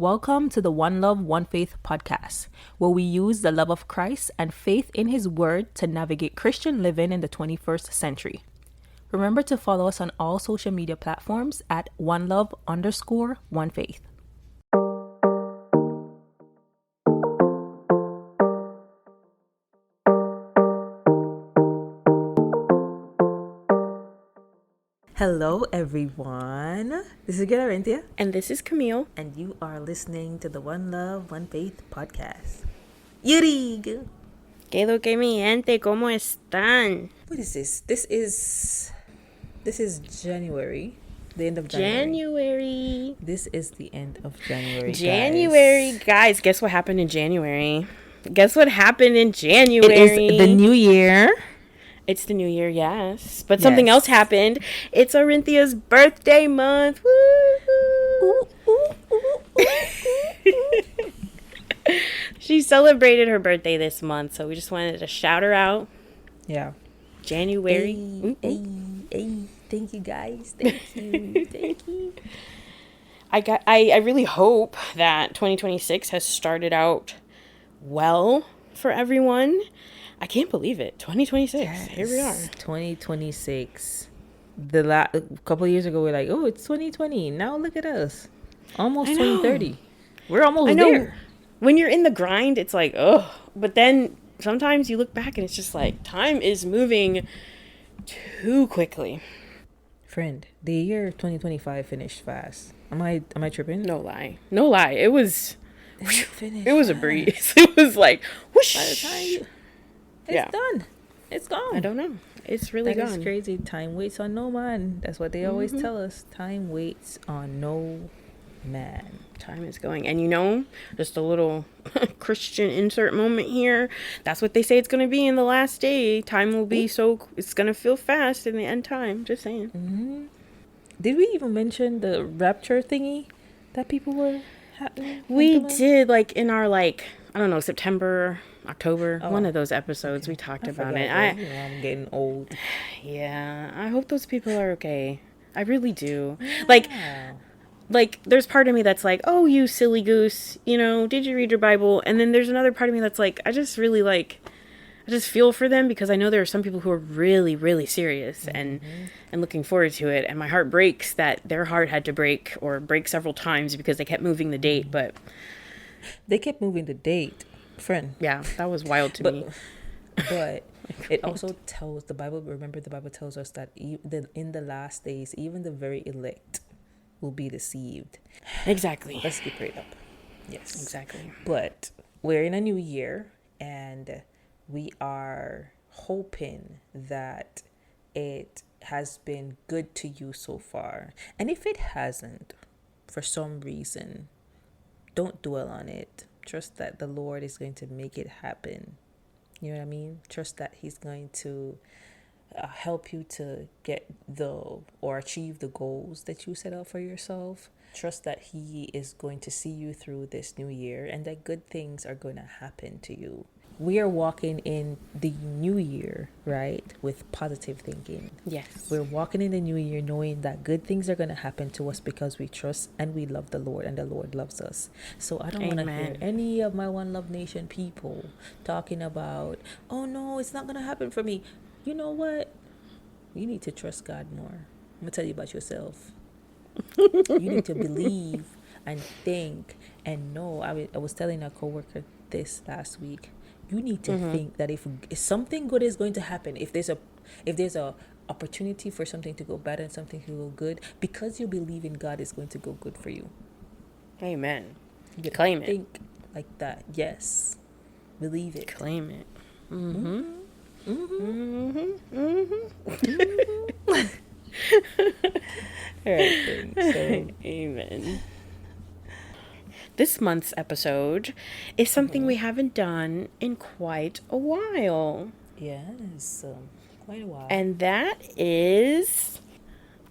Welcome to the One Love, One Faith podcast, where we use the love of Christ and faith in His Word to navigate Christian living in the 21st century. Remember to follow us on all social media platforms at OneLove_OneFaith. Hello, everyone. This is Gararintia. And this is Camille. And you are listening to the One Love, One Faith podcast. Yurig! ¿Qué lo que mi gente? ¿Cómo están? What is this? This is January. The end of January. This is the end of January. Guys, guess what happened in January? It is the new year. It's the new year, yes. But something else happened. It's Arinthia's birthday month. Woo! She celebrated her birthday this month, so we just wanted to shout her out. Yeah. January. Hey. Thank you, guys. Thank you. I really hope that 2026 has started out well for everyone. I can't believe it. 2026. Yes. Here we are. 2026. A couple of years ago, we were like, oh, it's 2020. Now look at us. Almost 2030. We're almost there. When you're in the grind, it's like, oh. But then sometimes you look back and it's just like, time is moving too quickly. Friend, the year 2025 finished fast. Am I tripping? No lie. It was a breeze. It was like, whoosh. By the time it's done. It's gone. I don't know. It's really gone. That's crazy. Time waits on no man. That's what they always tell us. Time waits on no man. Time is going. And just a little Christian insert moment here. That's what they say it's going to be in the last day. Time will be it's going to feel fast in the end time. Just saying. Mm-hmm. Did we even mention the rapture thingy that people were happening? We did, in our, I don't know, September, October, one of those episodes. We talked about it. I'm getting old. Yeah, I hope those people are okay. I really do. Yeah. There's part of me that's like, oh, you silly goose, did you read your Bible? And then there's another part of me that's like, I just feel for them because I know there are some people who are really, really serious and looking forward to it. And my heart breaks that their heart had to break or break several times because they kept moving the date. But they kept moving the date, friend. Yeah, that was wild to me. But it also tells the Bible tells us that in the last days, even the very elect will be deceived. Exactly. Let's get prayed up. Yes. Exactly. But we're in a new year and we are hoping that it has been good to you so far. And if it hasn't, for some reason, don't dwell on it. Trust that the Lord is going to make it happen. You know what I mean? Trust that He's going to help you to get or achieve the goals that you set out for yourself. Trust that He is going to see you through this new year and that good things are going to happen to you. We are walking in the new year, right, with positive thinking. Yes. We're walking in the new year knowing that good things are going to happen to us because we trust and we love the Lord and the Lord loves us. So I don't want to hear any of my One Love Nation people talking about, oh no, it's not going to happen for me. You know what? You need to trust God more. I'm going to tell you about yourself. You need to believe and think and know. I was telling a coworker this last week. You need to think that if something good is going to happen, if there's a opportunity for something to go bad and something to go good, because you believe in God, is going to go good for you. Amen. You claim it. Think like that. Yes. Believe it. Claim it. All right, so amen. This month's episode is something we haven't done in quite a while. Yes, quite a while. And that is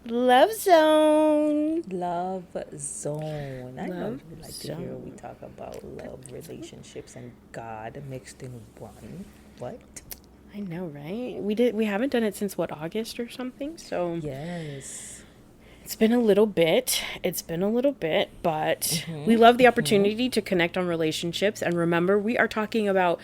Love Zone. Love Zone. I know you like to hear we talk about love, relationships, and God mixed in one. What? I know, right? We haven't done it since August or something. So yes. It's been a little bit. It's been a little bit, but we love the opportunity to connect on relationships. And remember, we are talking about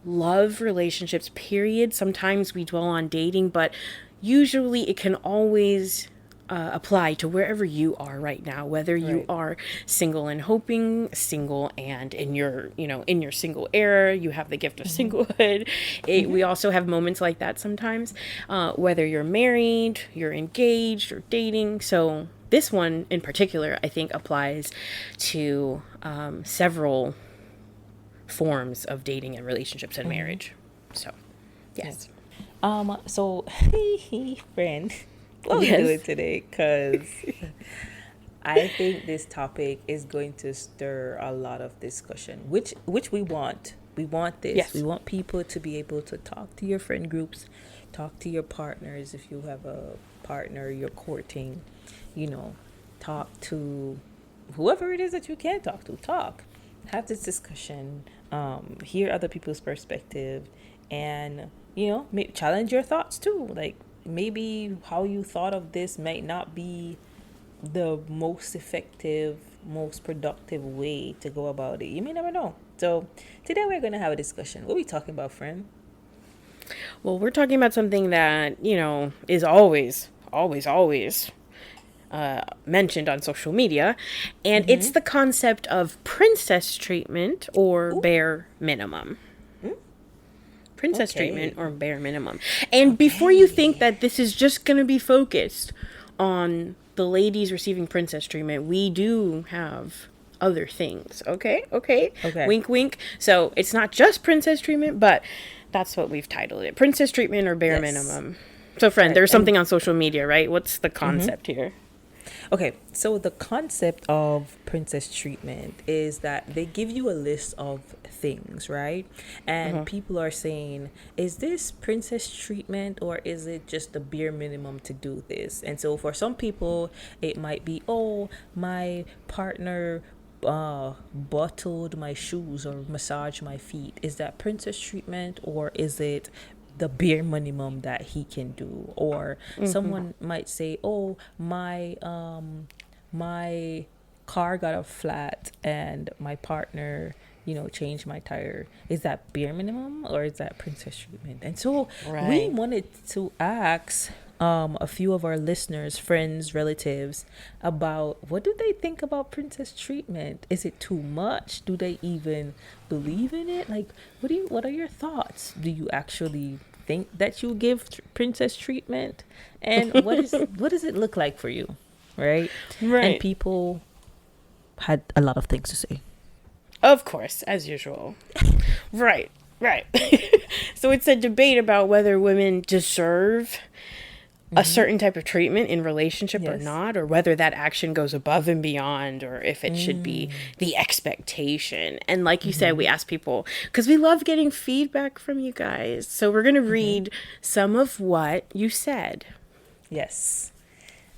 love relationships, period. Sometimes we dwell on dating, but usually it can always apply to wherever you are right now, whether you Right. are single and hoping, single and in your, in your single era, you have the gift of singlehood. We also have moments like that sometimes, whether you're married, you're engaged, or dating. So this one in particular, I think, applies to several forms of dating and relationships and marriage. So, yes. So, friend, what we Yes. doing today? Because I think this topic is going to stir a lot of discussion, which we want. We want this. Yes. We want people to be able to talk to your friend groups, talk to your partners if you have a partner you're courting, you know, talk to whoever it is that you can talk to. Talk, have this discussion, hear other people's perspective, and challenge your thoughts too. Like maybe how you thought of this might not be the most effective, most productive way to go about it. You may never know. So today we're going to have a discussion. What are we talking about, friend? Well, we're talking about something that, is always, always, always mentioned on social media. And it's the concept of princess treatment or bare minimum. Princess Okay. treatment or bare minimum. And before you think that this is just going to be focused on the ladies receiving princess treatment, we do have other things. Okay. Okay. Wink, wink. So it's not just princess treatment, but that's what we've titled it: princess treatment or bare Yes. minimum. So, friend, Right, there's and- something on social media, right? What's the concept here? Okay, so the concept of princess treatment is that they give you a list of things, right? And people are saying, is this princess treatment or is it just the bare minimum to do this? And so for some people, it might be, oh, my partner bottled my shoes or massaged my feet. Is that princess treatment or is it the bare minimum that he can do? Or someone might say, oh, my car got a flat and my partner changed my tire. Is that bare minimum or is that princess treatment? And so we Right. wanted to ask a few of our listeners, friends, relatives, about what do they think about princess treatment? Is it too much? Do they even believe in it? Like, what are your thoughts? Do you actually think that you give princess treatment? And what does it look like for you? Right? And Right. people had a lot of things to say. Of course, as usual. Right. So it's a debate about whether women deserve a certain type of treatment in relationship or Yes. not, or whether that action goes above and beyond, or if it should be the expectation. And like you said, we ask people because we love getting feedback from you guys. So we're going to read some of what you said. Yes.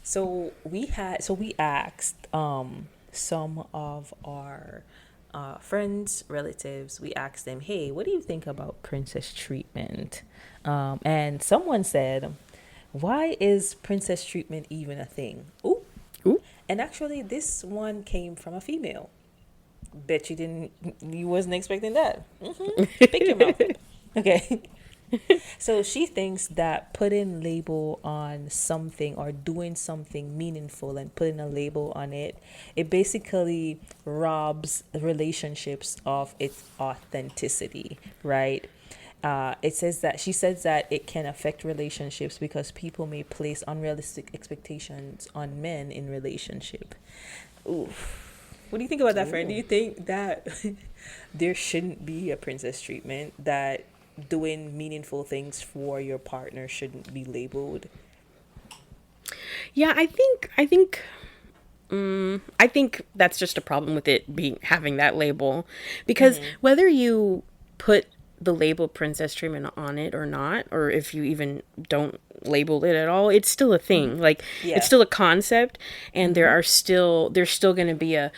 So we asked some of our friends, relatives. We asked them, "Hey, what do you think about princess treatment?" And someone said, "Why is princess treatment even a thing?" Ooh. Ooh. And actually, this one came from a female. Bet you wasn't expecting that. Pick your mouth. Okay. So she thinks that putting label on something or doing something meaningful and putting a label on it, it basically robs relationships of its authenticity, right? She says that it can affect relationships because people may place unrealistic expectations on men in relationship. Oof. What do you think about that, friend? Do you think that there shouldn't be a princess treatment, that doing meaningful things for your partner shouldn't be labeled? Yeah, I think that's just a problem with it having that label, because whether you put the label princess treatment on it or not, or if you even don't label it at all, it's still a thing. Like Yeah. it's still a concept, and there's still going to be a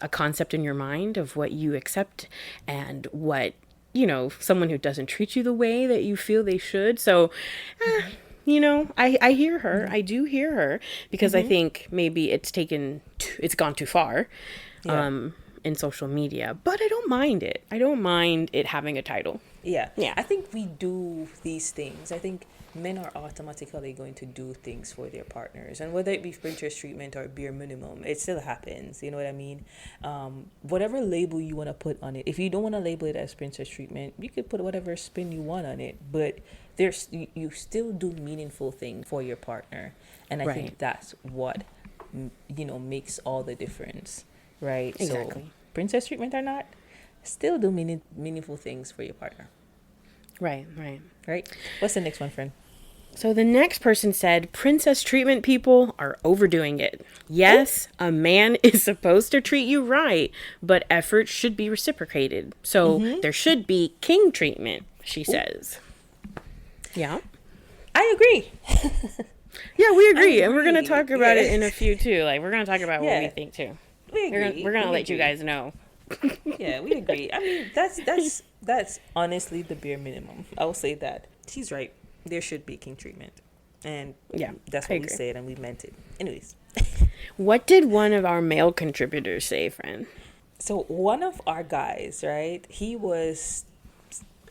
concept in your mind of what you accept and what someone who doesn't treat you the way that you feel they should. So you know, I hear her. I do hear her, because I think maybe it's gone too far Yeah. in social media. But I don't mind it. I don't mind it having a title. Yeah. Yeah. I think we do these things. I think men are automatically going to do things for their partners. And whether it be princess treatment or bare minimum, it still happens. You know what I mean? Whatever label you want to put on it. If you don't want to label it as princess treatment, you could put whatever spin you want on it. But you still do meaningful things for your partner. And I Right. think that's what, makes all the difference. Right? Exactly. So, princess treatment or not, still do meaningful things for your partner. Right, right. Right? What's the next one, friend? So the next person said, princess treatment people are overdoing it. Yes, a man is supposed to treat you right, but effort should be reciprocated. So there should be king treatment, she says. Yeah. I agree. Yeah, we agree. And we're going to agree. talk about it Yeah. in a few too. Like, we're going to talk about what we Yeah. think too. We agree. We're going to We let you agree. guys know. Yeah, we agree. I mean, that's honestly the bare minimum. I'll say that. She's right. There should be king treatment. And Yeah, that's I what we agree. said and we meant it. Anyways. What did one of our male contributors say, friend? So one of our guys, right? He was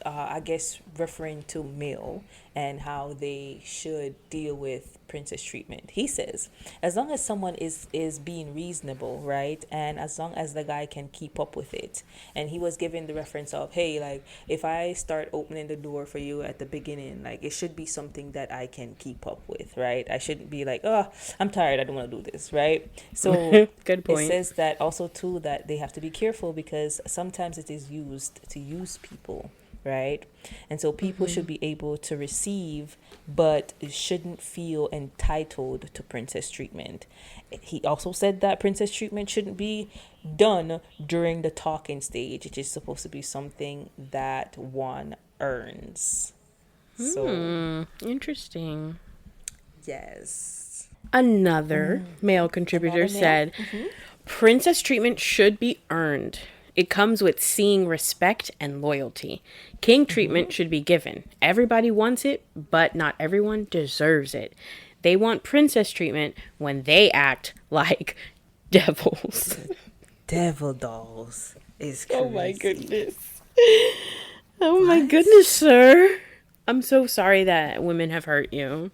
I guess referring to male and how they should deal with princess treatment. He says, as long as someone is being reasonable, right, and as long as the guy can keep up with it. And he was giving the reference of, hey, like if I start opening the door for you at the beginning, like it should be something that I can keep up with, right? I shouldn't be like, oh, I'm tired, I don't want to do this, right? So Good point. it says that also too that they have to be careful because sometimes it is used to use people, right? And so people should be able to receive but shouldn't feel entitled to princess treatment. He also said that princess treatment shouldn't be done during the talking stage. It is supposed to be something that one earns. So Interesting. yes. Another male contributor Another male? said, princess treatment should be earned. It comes with seeing respect and loyalty. King treatment should be given. Everybody wants it, but not everyone deserves it. They want princess treatment when they act like devils. Devil dolls is crazy. Oh my goodness. Oh my goodness, sir. I'm so sorry that women have hurt you.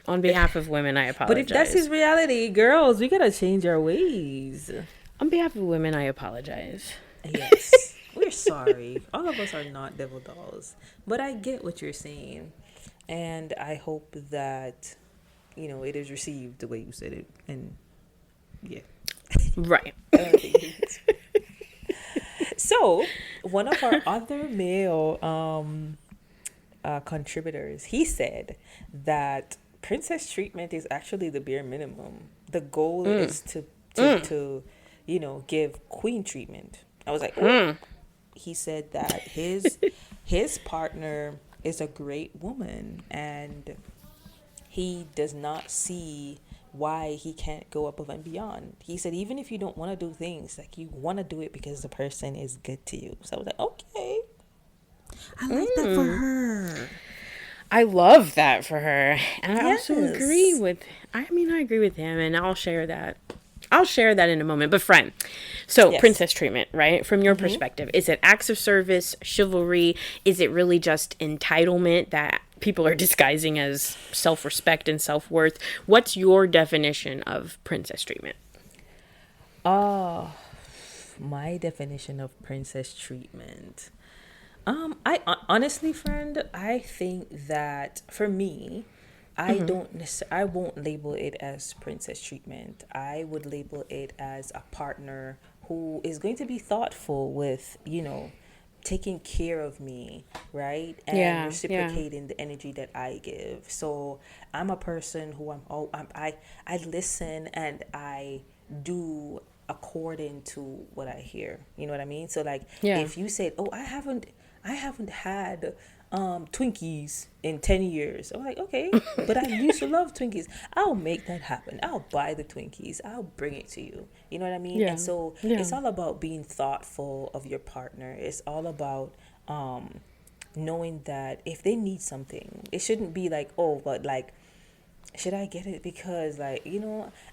On behalf of women, I apologize. But if that's his reality, girls, we gotta change our ways. On behalf of women, I apologize. Yes, we're sorry. All of us are not devil dolls, but I get what you're saying, and I hope that it is received the way you said it. And yeah, Right. so one of our other male contributors, he said that princess treatment is actually the bare minimum. The goal is to give queen treatment. I was like, oh. He said that his partner is a great woman and he does not see why he can't go above and beyond. He said even if you don't want to do things, like you want to do it because the person is good to you. So I was like, okay, I like that for her. I love that for her. And I also Yes. agree with, I agree with him, and I'll share that. I'll share that in a moment. But friend, so Yes. princess treatment, right? From your perspective, is it acts of service, chivalry? Is it really just entitlement that people are disguising as self-respect and self-worth? What's your definition of princess treatment? Oh, my definition of princess treatment. I honestly, friend, I think that for me, I I won't label it as princess treatment. I would label it as a partner who is going to be thoughtful with, taking care of me, right? And Yeah, yeah. reciprocating the energy that I give. So I'm a person who I listen and I do according to what I hear. You know what I mean? So like Yeah. if you said, "Oh, I haven't had Twinkies in 10 years." I'm like, okay, but I used to love Twinkies. I'll make that happen. I'll buy the Twinkies. I'll bring it to you. You know what I mean? Yeah. And so Yeah. it's all about being thoughtful of your partner. It's all about knowing that if they need something, it shouldn't be like, oh, but like should I get it? Because, like,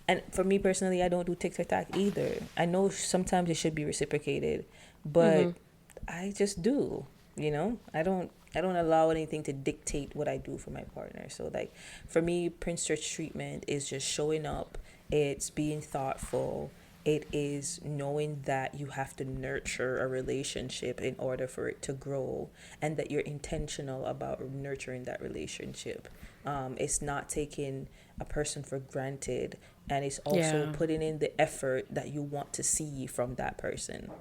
and for me personally, I don't do TikTok either. I know sometimes it should be reciprocated, but Mm-hmm. I just do. I don't allow anything to dictate what I do for my partner. So, like, for me, Prince Church treatment is just showing up. It's being thoughtful. It is knowing that you have to nurture a relationship in order for it to grow, and that you're intentional about nurturing that relationship. It's not taking a person for granted, and it's also Yeah. putting in the effort that you want to see from that person.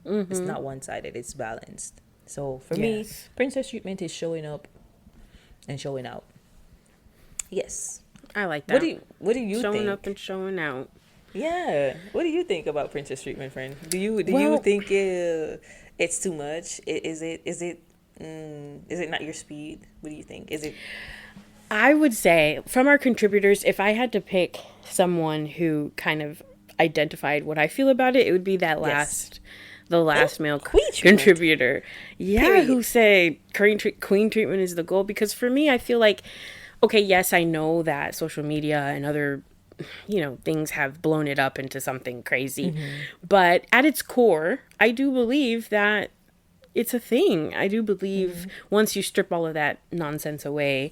It's Mm-hmm. not one sided, it's balanced. So for me, Yes. princess treatment is showing up and showing out. Yes. I like What do that. you Showing up and think? showing out. Yeah. What do you think about princess treatment, friend? Do you Well, think it's too much? Is it not your speed? What do you think? Is it? I would say from our contributors, if I had to pick someone who kind of identified what I feel about it, it would be Yes. the last male Queen treatment. contributor. Yeah, Period. who say queen treatment is the goal. Because for me, I feel like, okay, yes, I know that social media and other, things have blown it up into something crazy. But at its core, I do believe that it's a thing. I do believe once you strip all of that nonsense away,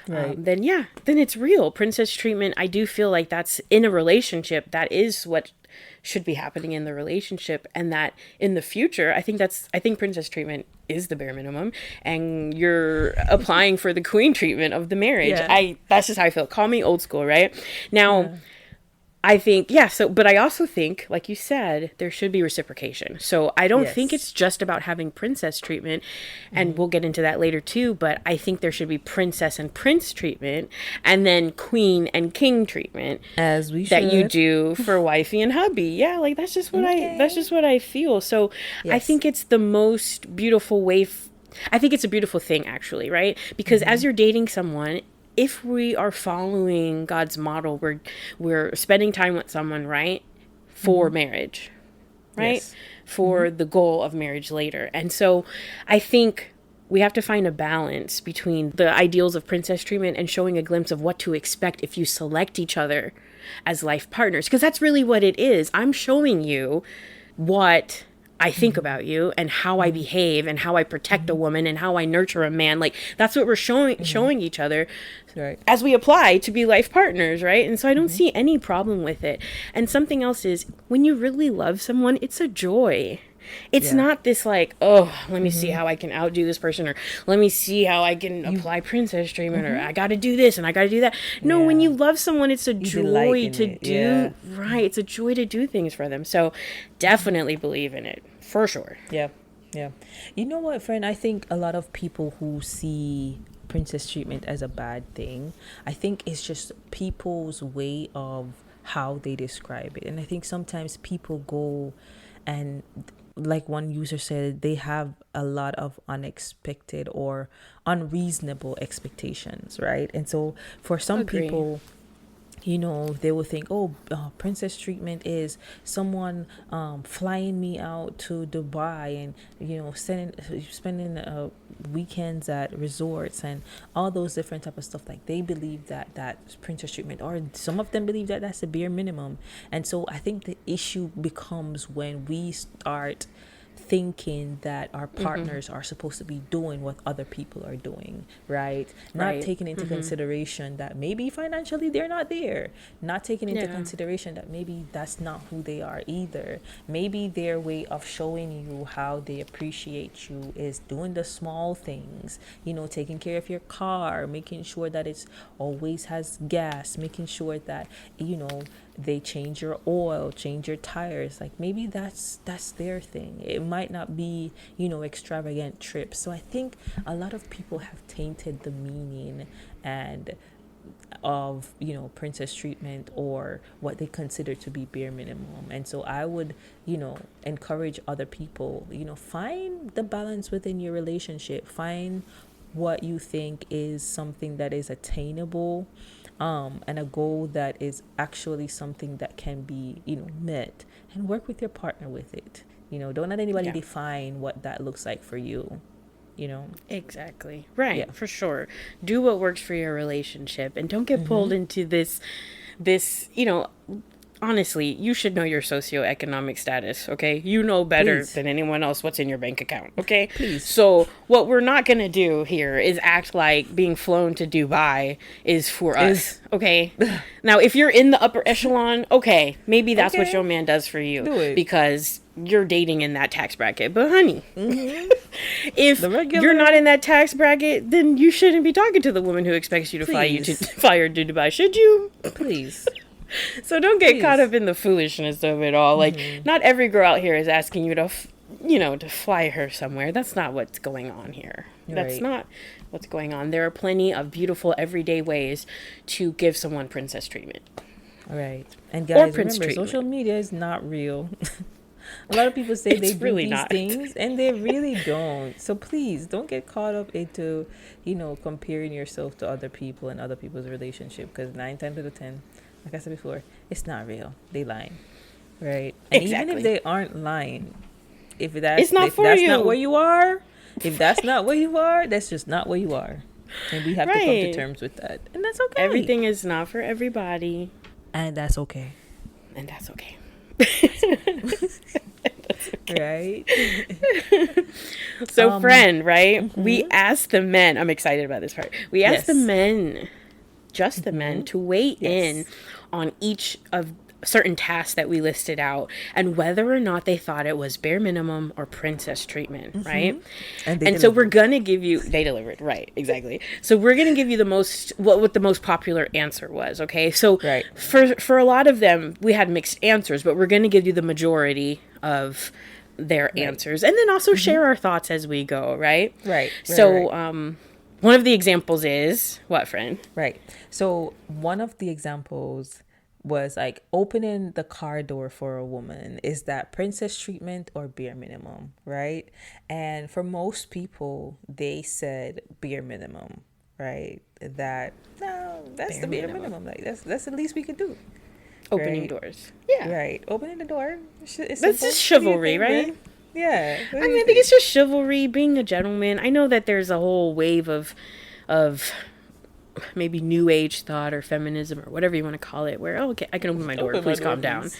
Right. then yeah, then it's real. Princess treatment, I do feel like that's in a relationship. That is what should be happening in the relationship. And that in the future, I think princess treatment is the bare minimum. And you're applying for the queen treatment of the marriage. Yeah. That's just how I feel. Call me old school, right? Now, Yeah. I think, yeah, but I also think, like you said, there should be reciprocation. So I don't think Yes. it's just about having princess treatment, and we'll get into that later too, but I think there should be princess and prince treatment, and then queen and king treatment As we that you should. do for wifey and hubby. Yeah, like that's Okay. just what I feel. So I Yes. think it's the most beautiful way I think it's a beautiful thing actually, right? Because as you're dating someone, if we are following God's model, we're spending time with someone, right? For marriage, right? Yes. For the goal of marriage later. And so I think we have to find a balance between the ideals of princess treatment and showing a glimpse of what to expect if you select each other as life partners. Because that's really what it is. I'm showing you what I think about you and how I behave and how I protect a woman and how I nurture a man. Like that's what we're showing each other Right. as we apply to be life partners, right? And so I don't see any problem with it. And something else is when you really love someone, it's a joy. It's Yeah. not this like, oh, let me see how I can outdo this person, or let me see how I can apply princess treatment, or I got to do this and I got to do that. No, when Yeah. you love someone, it's a You delight joy in to it. Yeah. do, right? It's a joy to do things for them. So definitely believe in it, for sure. Yeah. Yeah. You know what, friend? I think a lot of people who see princess treatment as a bad thing, I think it's just people's way of how they describe it. And I think sometimes people go and, like one user said, they have a lot of unexpected or unreasonable expectations, right? And so for some Agree. people, they will think, oh, princess treatment is someone flying me out to Dubai and, spending weekends at resorts and all those different type of stuff. Like they believe that that's princess treatment, or some of them believe that that's the bare minimum. And so I think the issue becomes when we start thinking that our partners are supposed to be doing what other people are doing, right? Not Right. taking into consideration that maybe financially they're not there, not taking into Yeah. consideration that maybe that's not who they are either. Maybe their way of showing you how they appreciate you is doing the small things, taking care of your car, making sure that it's always has gas, making sure that, they change your oil, change your tires. Like maybe that's their thing. It might not be, extravagant trips. So I think a lot of people have tainted the meaning and of, princess treatment or what they consider to be bare minimum. And so I would, encourage other people, find the balance within your relationship. Find what you think is something that is attainable, and a goal that is actually something that can be, met, and work with your partner with it. Don't let anybody Yeah. define what that looks like for you. you know? Exactly. Right. Yeah. For sure. Do what works for your relationship, and don't get pulled into this, honestly, you should know your socioeconomic status, okay? You know better Please. than anyone else what's in your bank account, okay? Please. So, what we're not going to do here is act like being flown to Dubai is for us, okay? Now, if you're in the upper echelon, okay, maybe that's what Okay. your man does for you Do it. because you're dating in that tax bracket. But honey, if The regular- you're not in that tax bracket, then you shouldn't be talking to the woman who expects you to fly Please. her to Dubai, should you? Please. So don't get caught Please. up in the foolishness of it all. Like, not every girl out here is asking you to, to fly her somewhere. That's not what's going on here. That's Right. not what's going on. There are plenty of beautiful everyday ways to give someone princess treatment. All right. And Or guys, Prince remember, treatment. social media is not real. A lot of people say they It's do really these not. things and they really don't. So please don't get caught up into, comparing yourself to other people and other people's relationship, because 9 times out of 10, like I said before, it's not real. They lying, right? And even Exactly. if they aren't lying, if that's It's not if for that's you. not where you are, if that's not where you are, that's just not where you are, and we have to come to Right. terms with that, and that's okay. Everything is not for everybody, and that's okay, and that's okay. right? So, friend, right? We asked the men. I'm excited about this part. We asked the Yes. men, just the men, to weigh in Yes. on each of certain tasks that we listed out and whether or not they thought it was bare minimum or princess treatment, right? And And so we're gonna give you they delivered, right, exactly. So we're gonna give you the most what the most popular answer was, okay? So Right. for a lot of them we had mixed answers, but we're gonna give you the majority of their answers and then also share our thoughts as we go, right? Right. So one of the examples is what, friend? Right. So one of the examples was like opening the car door for a woman. Is that princess treatment or bare minimum? Right. And for most people, they said bare minimum. Right. That no, that's the bare minimum. Like that's the least we could do. Opening Right. doors. Yeah. Right. Opening the door. It's That's simple. just What do you chivalry, think, right? man? Yeah. What do I you mean, I think it's just chivalry, being a gentleman. I know that there's a whole wave of maybe new age thought or feminism or whatever you want to call it, where okay, I can open my door, Open my please door, calm down. please.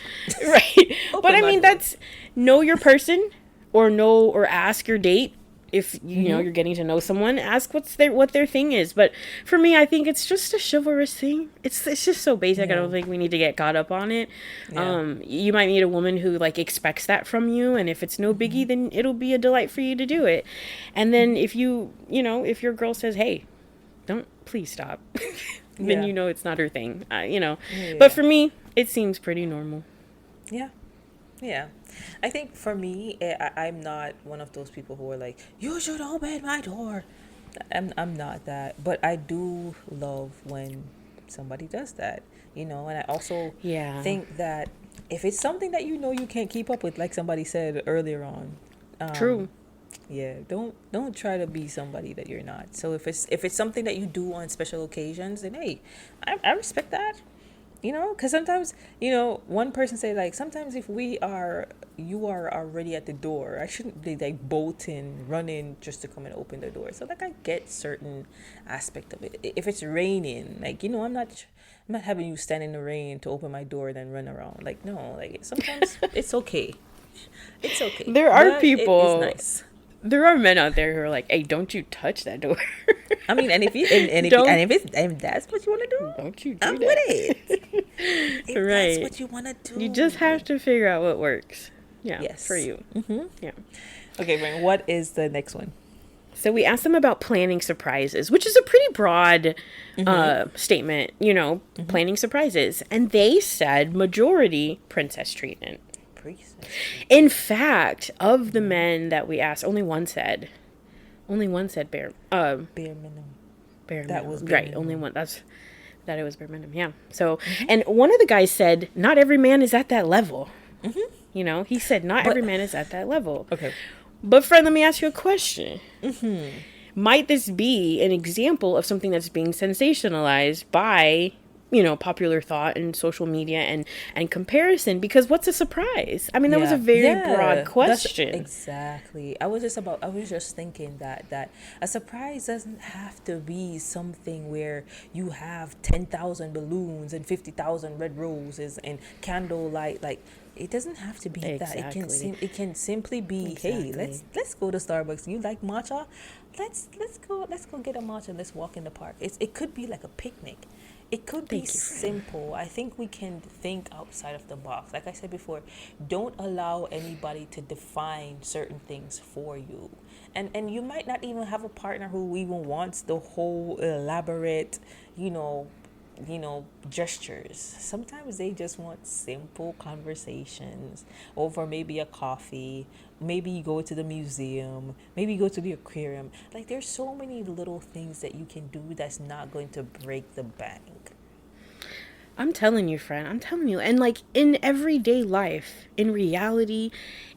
Right. But I my mean, door. that's know your person or ask your date. If you know you're getting to know someone, ask what their thing is. But for me, I think it's just a chivalrous thing. It's just so basic. I don't think we need to get caught up on it. Yeah. You might meet a woman who like expects that from you, and if it's no biggie, then it'll be a delight for you to do it. And then if if your girl says, "Hey, don't please stop," then Yeah. it's not her thing. Yeah. But for me, it seems pretty normal. Yeah. Yeah. I think for me, I'm not one of those people who are like, you should open my door. I'm not that. But I do love when somebody does that, and I also Yeah. think that if it's something that you can't keep up with, like somebody said earlier on. True. Yeah, don't try to be somebody that you're not. So if it's something that you do on special occasions, then hey, I respect that. Because sometimes, one person say like, sometimes if you are already at the door, I shouldn't be like bolting, running just to come and open the door. So like I get certain aspect of it. If it's raining, like, I'm not having you stand in the rain to open my door then run around. Like, no, like sometimes it's okay. It's okay. There are But people- It is nice. There are men out there who are like, "Hey, don't you touch that door." I mean, and if that's what you want to do, Don't you do I'm that. with it. If Right. that's what you want to do, You just have to figure out what works. Yeah, Yes. for you. Yeah. Okay, Brian, what is the next one? So we asked them about planning surprises, which is a pretty broad statement, planning surprises. And they said majority princess treatment. Princess. In fact, of the men that we asked, only one said bare Bare minimum. bare That minimum. was bare right. minimum. Only one. That it was bare minimum. Yeah. So, and one of the guys said, not every man is at that level. He said, not every man is at that level. Okay. But friend, let me ask you a question. Might this be an example of something that's being sensationalized by popular thought in social media and comparison, because what's a surprise? I mean, that was a Yeah, very broad yeah, that's question. exactly. I was just thinking that a surprise doesn't have to be something where you have 10,000 balloons and 50,000 red roses and candlelight. Like, it doesn't have to be that. Exactly. It can simply be, hey, Exactly. let's go to Starbucks. You like matcha? Let's go get a matcha. Let's walk in the park. It could be like a picnic. It could be Thank you, friend. simple. I think we can think outside of the box. Like I said before, don't allow anybody to define certain things for you. And you might not even have a partner who even wants the whole elaborate, you know, gestures. Sometimes they just want simple conversations over maybe a coffee. Maybe you go to the museum, maybe you go to the aquarium. Like, there's so many little things that you can do that's not going to break the bank. I'm telling you, friend. I'm telling you. And like in everyday life, in reality,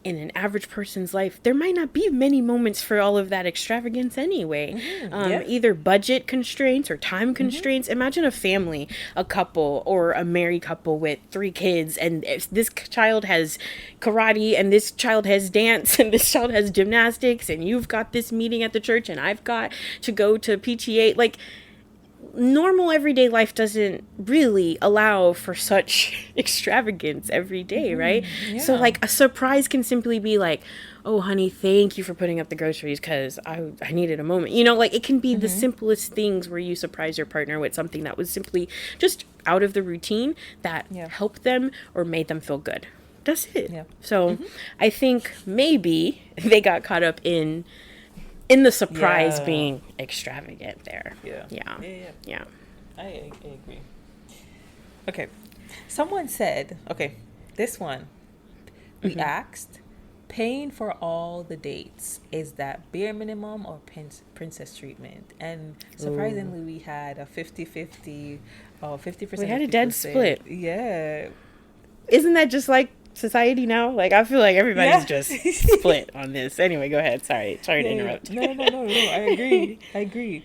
in an average person's life, there might not be many moments for all of that extravagance anyway. Yeah. Either budget constraints or time constraints. Imagine a family, a couple, or a married couple with 3 kids, and if this child has karate, and this child has dance, and this child has gymnastics, and you've got this meeting at the church, and I've got to go to PTA. Like, normal everyday life doesn't really allow for such extravagance every day, right? So Yeah. like a surprise can simply be like, oh honey, thank you for putting up the groceries because I needed a moment, like it can be the simplest things where you surprise your partner with something that was simply just out of the routine that Yeah. helped them or made them feel good. That's it. Yeah. So I think maybe they got caught up in the surprise Yeah. being extravagant there. Yeah. Yeah. Yeah. Yeah. Yeah. I agree. Okay. Someone said, okay, this one. We asked, paying for all the dates, is that bare minimum or princess treatment? And Ooh. surprisingly, we had a 50-50, We 50% had of a people dead said, split. yeah. Isn't that just like society now? Like I feel like everybody's Yeah. just split on this. Anyway, go ahead. Sorry to Yeah, yeah. interrupt. No. I agree. I agree.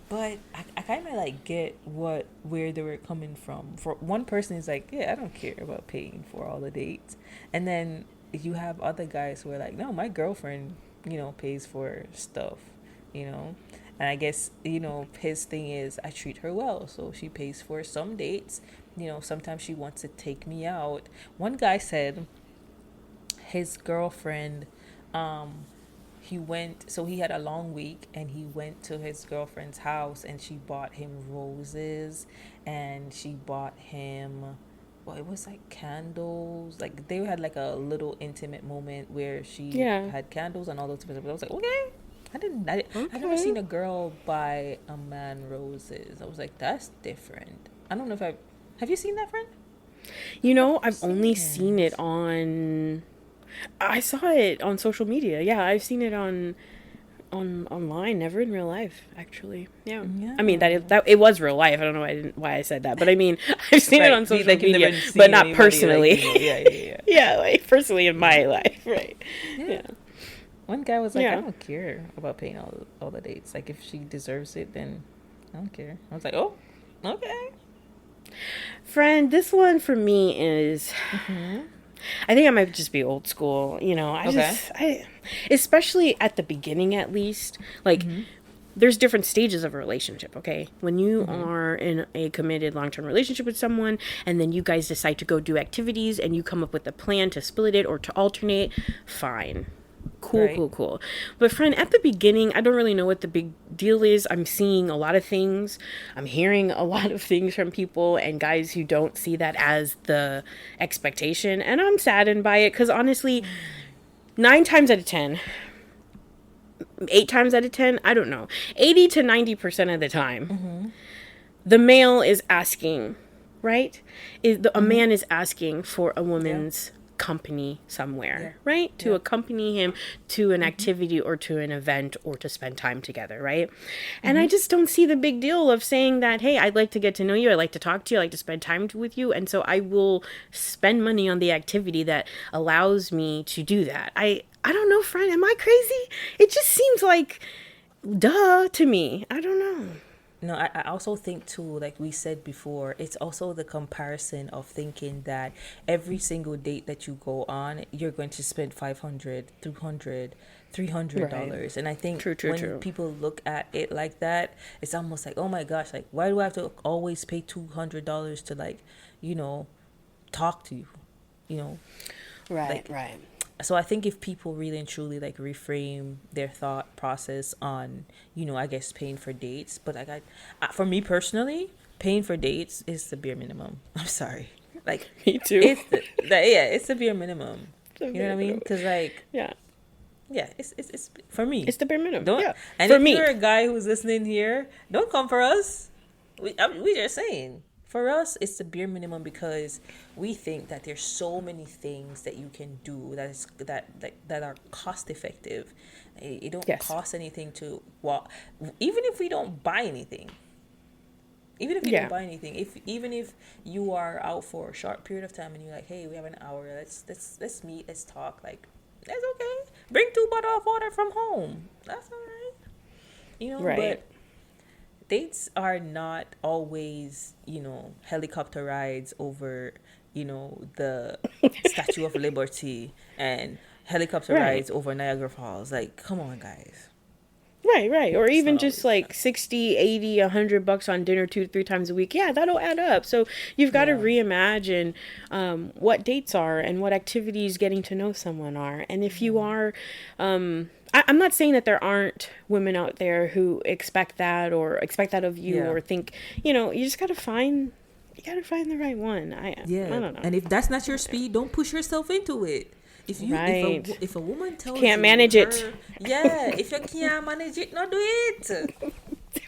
But I kind of like get where they were coming from. For one person is like, yeah, I don't care about paying for all the dates, and then you have other guys who are like, no, my girlfriend, pays for stuff, you know, and I guess his thing is I treat her well, so she pays for some dates. Sometimes she wants to take me out. One guy said his girlfriend um he had a long week and he went to his girlfriend's house and she bought him roses and she bought him, well, it was like candles. Like, they had like a little intimate moment where she Yeah. had candles and all those different stuff. I was like, okay. I've never Okay. seen a girl buy a man roses. I was like, that's different. I don't know if I have you seen that, friend? Never I've only seen seen it. it on. I saw it on social media. Yeah, I've seen it on online, never in real life, actually. Yeah. I mean Yeah. that it was real life. I don't know why I said that, but I mean I've seen it on Right. social Like, you've media, never but seen not anybody, like, personally. yeah. Yeah, like personally in Yeah. my life, right? Yeah. Yeah. One guy was like, I Yeah. don't care about paying all the dates. Like, if she deserves it, then I don't care. I was like, oh, okay. Friend, this one for me is, Mm-hmm. I think I might just be old school. Okay. Especially at the beginning, at least, like, Mm-hmm. there's different stages of a relationship, okay? When you Mm-hmm. are in a committed long-term relationship with someone and then you guys decide to go do activities and you come up with a plan to split it or to alternate, fine. Cool, Right. cool, cool. But friend, at the beginning, I don't really know what the big deal is. I'm seeing a lot of things. I'm hearing a lot of things from people and guys who don't see that as the expectation. And I'm saddened by it because honestly, 9 times out of 10, 8 times out of 10, I don't know, 80 to 90% of the time, Mm-hmm. the male is asking, right? A Mm-hmm. man is asking for a Yeah. woman's company somewhere, Yeah. right? To Yeah. accompany him to an Mm-hmm. activity or to an event or to spend time together, right? And I Mm-hmm. just don't see the big deal of saying that, hey, I'd like to get to know you, I'd like to talk to you, I'd like to spend time with you, and so I will spend money on the activity that allows me to do that. I don't know, friend, am I crazy? It just seems like duh to me. I don't know. No, I also think too, like we said before, it's also the comparison of thinking that every single date that you go on, you're going to spend 500, 200, Right. $300. And I think True, true, when true. people look at it like that, it's almost like, oh my gosh, like why do I have to always pay $200 to, like, you know, talk to you, you know? Right, Like, right. so I think if people really and truly like reframe their thought process on, I guess paying for dates, but like for me personally, paying for dates is the bare minimum. I'm sorry, like Me too. it's yeah, it's the bare minimum. The You know what I bare mean? minimum. Because like, Yeah. yeah, it's for me. It's the bare minimum. Don't. Yeah. And For if me. you're a guy who's listening here, don't come for us. We just saying. For us, it's the bare minimum because we think that there's so many things that you can do that are cost effective. It don't Yes. cost anything to even if we don't buy anything. Even if you Yeah. don't buy anything, even if you are out for a short period of time and you're like, hey, we have an hour, let's meet, let's talk, like that's okay. Bring 2 bottles of water from home. That's all right. Right. But dates are not always, helicopter rides over, the Statue of Liberty and helicopter Right. rides over Niagara Falls. Like, come on, guys. Right, right. Or It's even not just always like that. 60, 80, $100 on dinner 2, 3 times a week. Yeah, that'll add up. So you've got to Yeah. reimagine what dates are and what activities getting to know someone are. And if you are, I'm not saying that there aren't women out there who expect that or expect that of you Yeah. or think, you just got to find, you got to find the right one. I Yeah. don't know. And if that's not your speed, don't push yourself into it. Right. If a woman tells Can't you manage it. her, yeah, if you can't manage it, not do it.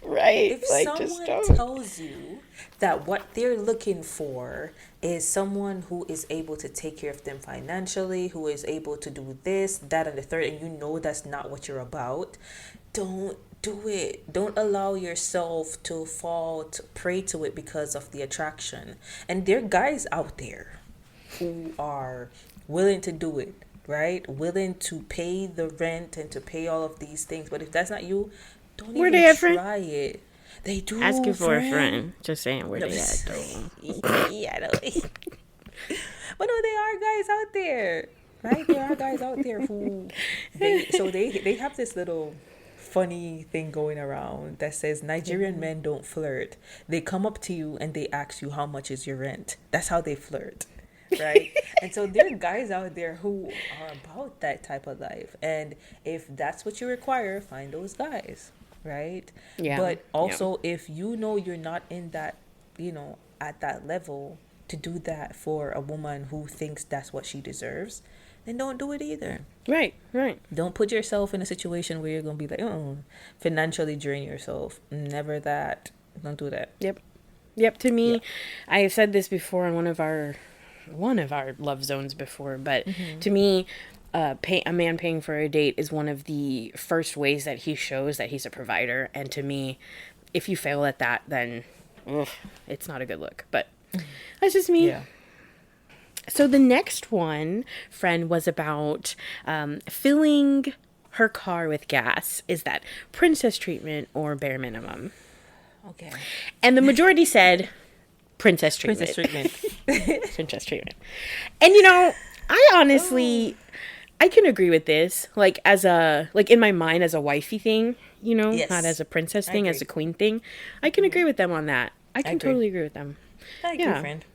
Right. If Like, just someone don't. tells you that what they're looking for is someone who is able to take care of them financially, who is able to do this, that, and the third, and you know that's not what you're about, don't do it. Don't allow yourself to prey to it because of the attraction. And there are guys out there who are willing to do it, right? Willing to pay the rent and to pay all of these things. But if that's not you, don't Where even they at, friend? try it. They do, Asking for a friend. friend. Just saying where No, they at, though. yeah, no. But no, there are guys out there, right? There are guys out there who they have this little funny thing going around that says Nigerian men don't flirt. They come up to you and they ask you how much is your rent. That's how they flirt. Right? And so there are guys out there who are about that type of life. And if that's what you require, find those guys. Right? Yeah. But Yeah. also if you know you're not in that, at that level to do that for a woman who thinks that's what she deserves, then don't do it either. Right, right. Don't put yourself in a situation where you're going to be like, oh, financially drain yourself. Never that. Don't do that. Yep. Yep. To Yeah. me, I have said this before on one of our love zones before, but to me, a man paying for a date is one of the first ways that he shows that he's a provider. And to me, if you fail at that, then ugh, it's not a good look. But that's just me. Yeah. So the next one, friend, was about filling her car with gas. Is that princess treatment or bare minimum? Okay. And the majority said princess treatment. Princess treatment. Princess treatment. And I honestly, I can agree with this. Like in my mind as a wifey thing, Yes. not as a princess I thing, agree. as a queen thing. I can agree with them on that. I can agree. totally agree with them. I agree, Yeah. friend.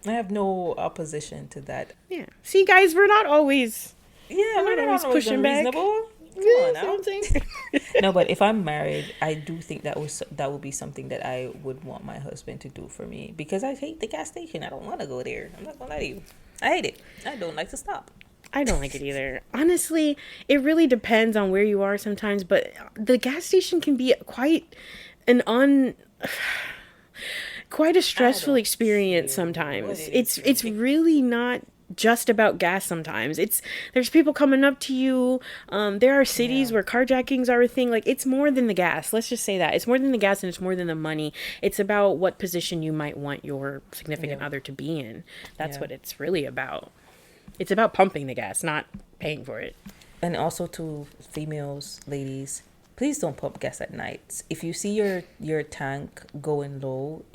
I have no opposition to that. Yeah. See, guys, we're not always Yeah, we're not always always pushing back. unreasonable. Come Yeah, on see what I'm now. saying? No, but if I'm married, I do think that would be something that I would want my husband to do for me because I hate the gas station. I don't want to go there. I'm not gonna lie to you. I hate it. I don't like to stop. I don't like it either. Honestly, it really depends on where you are sometimes, but the gas station can be an quite a stressful don't experience care what sometimes. it It's is, it's right? really not just about gas sometimes. There's people coming up to you. There are cities Yeah. where carjackings are a thing. Like, it's more than the gas. Let's just say that. It's more than the gas and it's more than the money. It's about what position you might want your significant Yeah. other to be in. That's Yeah. what it's really about. It's about pumping the gas, not paying for it. And also to females, ladies, please don't pump gas at night. If you see your tank going low,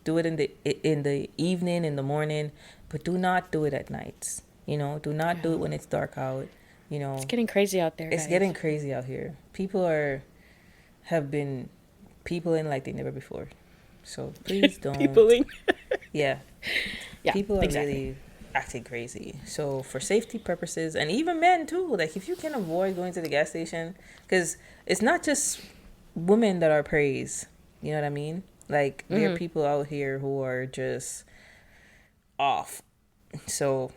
do it in the evening, in the morning, but do not do it at night. Do not do it when it's dark out. It's getting crazy out there. It's guys. getting crazy out here. People have been peopling like they never before. So please don't. Peopling. Yeah. People are exactly. really acting crazy. So for safety purposes, and even men too, like if you can avoid going to the gas station, because it's not just women that are praised. You know what I mean? Like there are people out here who are just off. So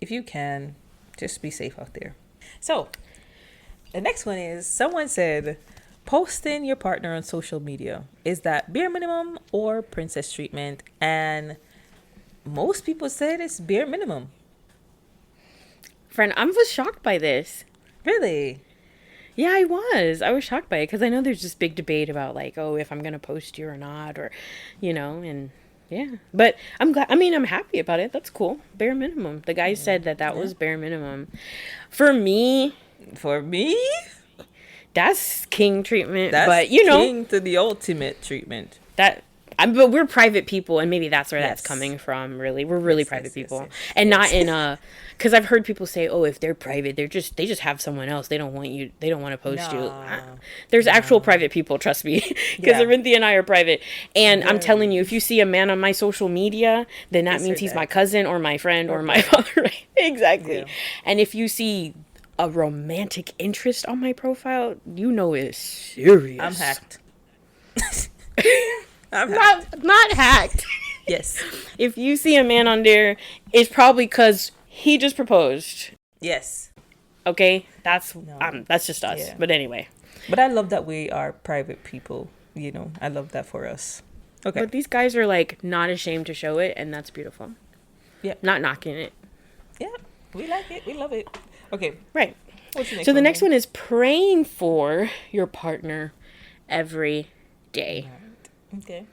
if you can, just be safe out there. So the next one is, someone said, posting your partner on social media, is that bare minimum or princess treatment? And most people said it's bare minimum. Friend, I was shocked by this. Really? Yeah, I was shocked by it because I know there's this big debate about like, oh, if I'm going to post you or not, or, and yeah. But I'm glad, I'm happy about it. That's cool. Bare minimum. The guy said that was bare minimum. For me, that's king treatment. That's but, king to the ultimate treatment. But we're private people, and maybe that's where that's Yes. coming from, really. We're really Yes, private yes, people. yes, yes. And not in a... Because I've heard people say, oh, if they're private, they just have someone else. They don't want to post you. There's actual private people, trust me. Because Yeah. Arinthi and I are private. And I'm Very. telling you, if you see a man on my social media, then that It's means her he's dad. my cousin or my friend or my father. Exactly. Yeah. And if you see a romantic interest on my profile, it's serious. I'm hacked. I'm hacked. Not hacked. Yes. If you see a man on there, it's probably because he just proposed. Yes. Okay, that's just us. Yeah. But anyway, But I love that we are private people. I love that for us. Okay. but these guys are like not ashamed to show it, and that's beautiful. Yeah. Not knocking it. Yeah. We like it. We love it. Okay. Right. What's the next So the one? next one is praying for your partner every day. Okay.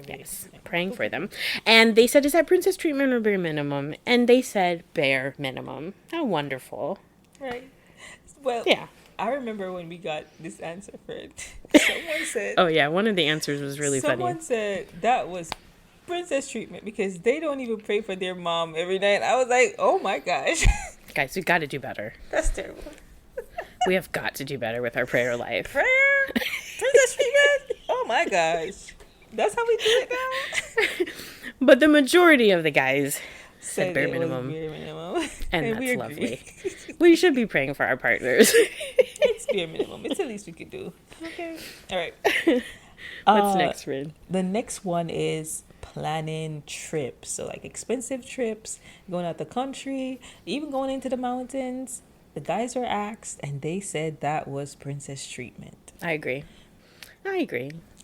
Yes, praying for them. And they said, is that princess treatment or bare minimum? And they said bare minimum. How wonderful. Right. Well, Yeah. I remember when we got this answer, Fred. Someone said. Oh yeah, one of the answers was really Someone funny. said that was princess treatment because they don't even pray for their mom every night. I was like, oh my gosh, Guys, we got to do better. that's terrible. We have got to do better with our prayer life. Prayer, princess treatment. Oh my gosh, that's how we do it now. But the majority of the guys said bare it was minimum. bare minimum, And we that's agree. lovely. We should be praying for our partners. It's bare minimum. It's the least we could do. Okay. All right. What's next, Rin? The next one is planning trips. So like expensive trips, going out the country, even going into the mountains. The guys were asked and they said that was princess treatment. I agree.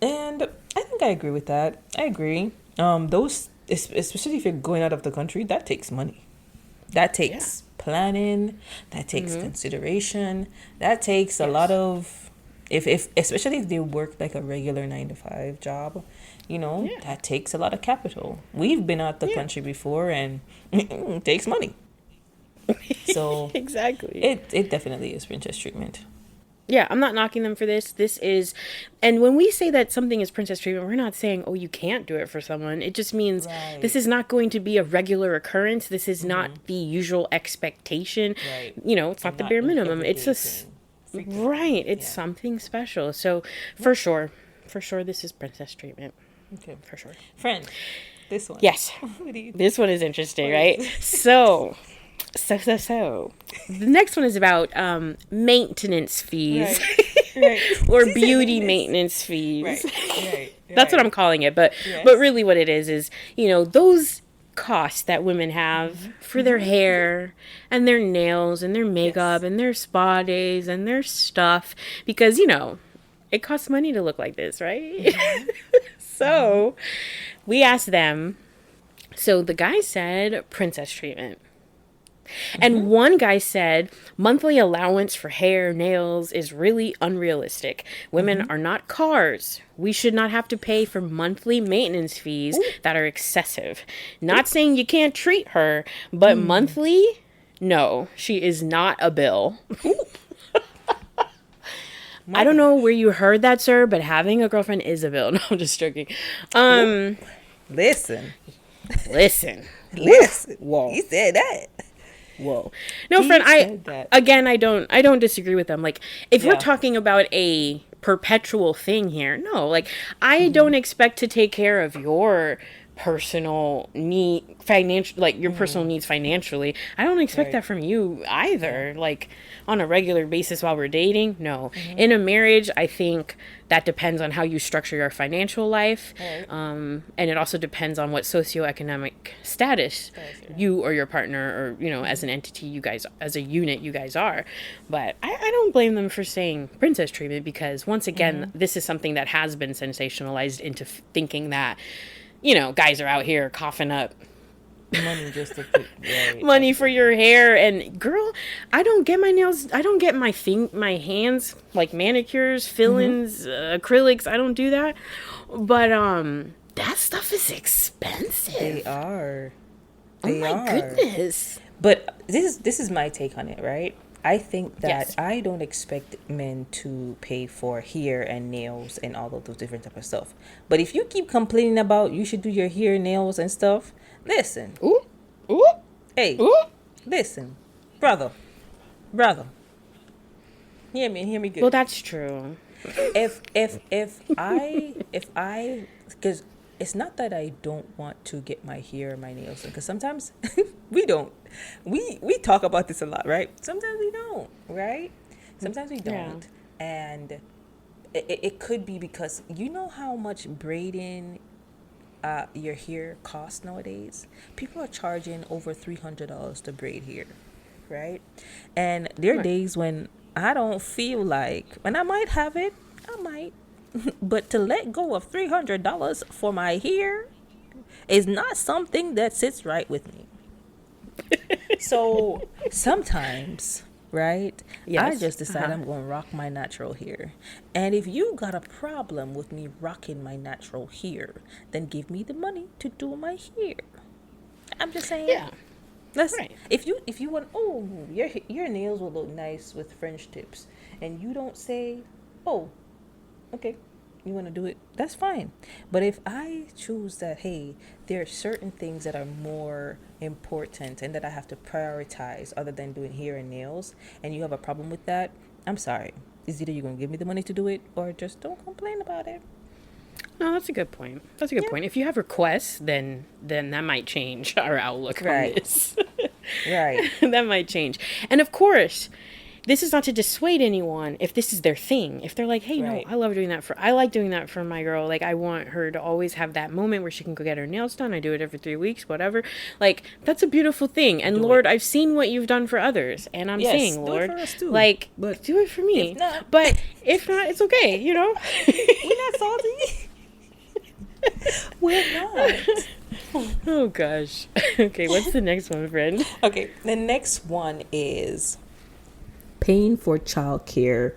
And I think I agree with that. I agree. Those, especially if you're going out of the country, that takes money. That takes planning. That takes consideration. That takes a lot of, if especially if they work like a regular 9-to-5 job, that takes a lot of capital. We've been out the country before, and it takes money. So Exactly. it definitely is princess treatment. Yeah, I'm not knocking them for this. This is, and when we say that something is princess treatment, we're not saying, oh, you can't do it for someone. It just means Right. this is not going to be a regular occurrence. This is not the usual expectation. Right. It's not the bare an minimum. everyday It's thing. Frequent. right. It's something special. So for sure, this is princess treatment. Okay. For sure. Friend, this one. Yes. What do you think? This one is interesting, right? So. The next one is about maintenance fees. Right. Or She said beauty maintenance. maintenance fees. Right. That's what I'm calling it. But Yes. really what it is those costs that women have for their hair and their nails and their makeup and their spa days and their stuff, because it costs money to look like this, right? So we asked them. So the guy said princess treatment. And one guy said monthly allowance for hair, nails is really unrealistic. Women are not cars. We should not have to pay for monthly maintenance fees that are excessive. Not saying you can't treat her, but monthly, no, she is not a bill. My I don't God. know where you heard that, sir, but having a girlfriend is a bill. No, I'm just joking. Um, Listen. Listen. Listen. Whoa. He said that. Whoa. No, He friend, said that. I don't disagree with them. Like, if we're Yeah. talking about a perpetual thing here, no, like, I don't expect to take care of your personal financial, like your personal needs financially. I don't expect Right. that from you either. Like, on a regular basis while we're dating, no. In a marriage, I think that depends on how you structure your financial life, Right. and it also depends on what socioeconomic status you or your partner, or as an entity, you guys, as a unit, you guys are. But I don't blame them for saying princess treatment, because once again, this is something that has been sensationalized into thinking that guys are out here coughing up Money just to put right. money for your hair. And girl, I don't get my nails, I don't get my hands like manicures, fill-ins, acrylics. I don't do that. But that stuff is expensive. They are. Oh They my are. goodness. But this is my take on it, right? I think that Yes. I don't expect men to pay for hair and nails and all of those different type of stuff. But if you keep complaining about you should do your hair, nails, and stuff, listen, Ooh. Ooh. hey, Ooh. listen, brother, hear me good. Well, that's true. If I because it's not that I don't want to get my hair and my nails done, because sometimes we don't, we talk about this a lot, right? Sometimes we don't, right? Sometimes we Yeah. don't. And it could be because you know how much braiding your hair costs nowadays. People are charging over $300 to braid hair, right? And there are Right. days when I don't feel like, and I might have it, I might, but to let go of $300 for my hair is not something that sits right with me. So sometimes, right, I Yes. just decide Uh-huh. I'm going to rock my natural hair. And if you got a problem with me rocking my natural hair, then give me the money to do my hair. I'm just saying. Yeah. Let's, Right. if you want, oh, your nails will look nice with French tips, and you don't say, oh, okay, you want to do it, that's fine. But if I choose that, hey, there are certain things that are more important and that I have to prioritize other than doing hair and nails, and you have a problem with that, I'm sorry. It's either you're going to give me the money to do it or just don't complain about it. No, that's a good point. That's a good point. If you have requests, then that might change our outlook Right. on this. Right. That might change. And of course, this is not to dissuade anyone if this is their thing. If they're like, hey, Right. no, I like doing that for my girl. Like, I want her to always have that moment where she can go get her nails done. I do it every 3 weeks, whatever. Like, that's a beautiful thing. And Do Lord, it. I've seen what you've done for others. And I'm Yes, saying, do it Lord, for us too. like, But do it for me. if not- But if not, it's okay, We're not salty. We're not. Oh, gosh. Okay, what's the next one, friend? Okay, the next one is paying for childcare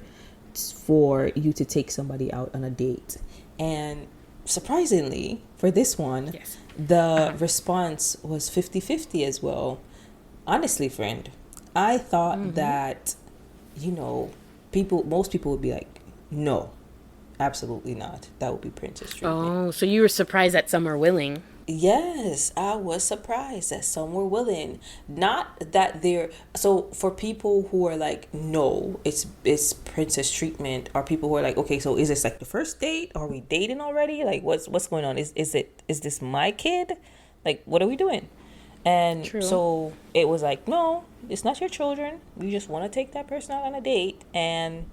for you to take somebody out on a date. And surprisingly, for this one, Yes. the response was 50-50 as well. Honestly, friend, I thought that, most people would be like, no, absolutely not. That would be princess treatment. Oh, so you were surprised that some are willing. Yes, I was surprised that some were willing. Not that they're so for people who are like, no, it's princess treatment, or people who are like, okay, so is this like the first date? Are we dating already? Like what's going on? Is this my kid? Like what are we doing? And True. so it was like, no, it's not your children. We just want to take that person out on a date, and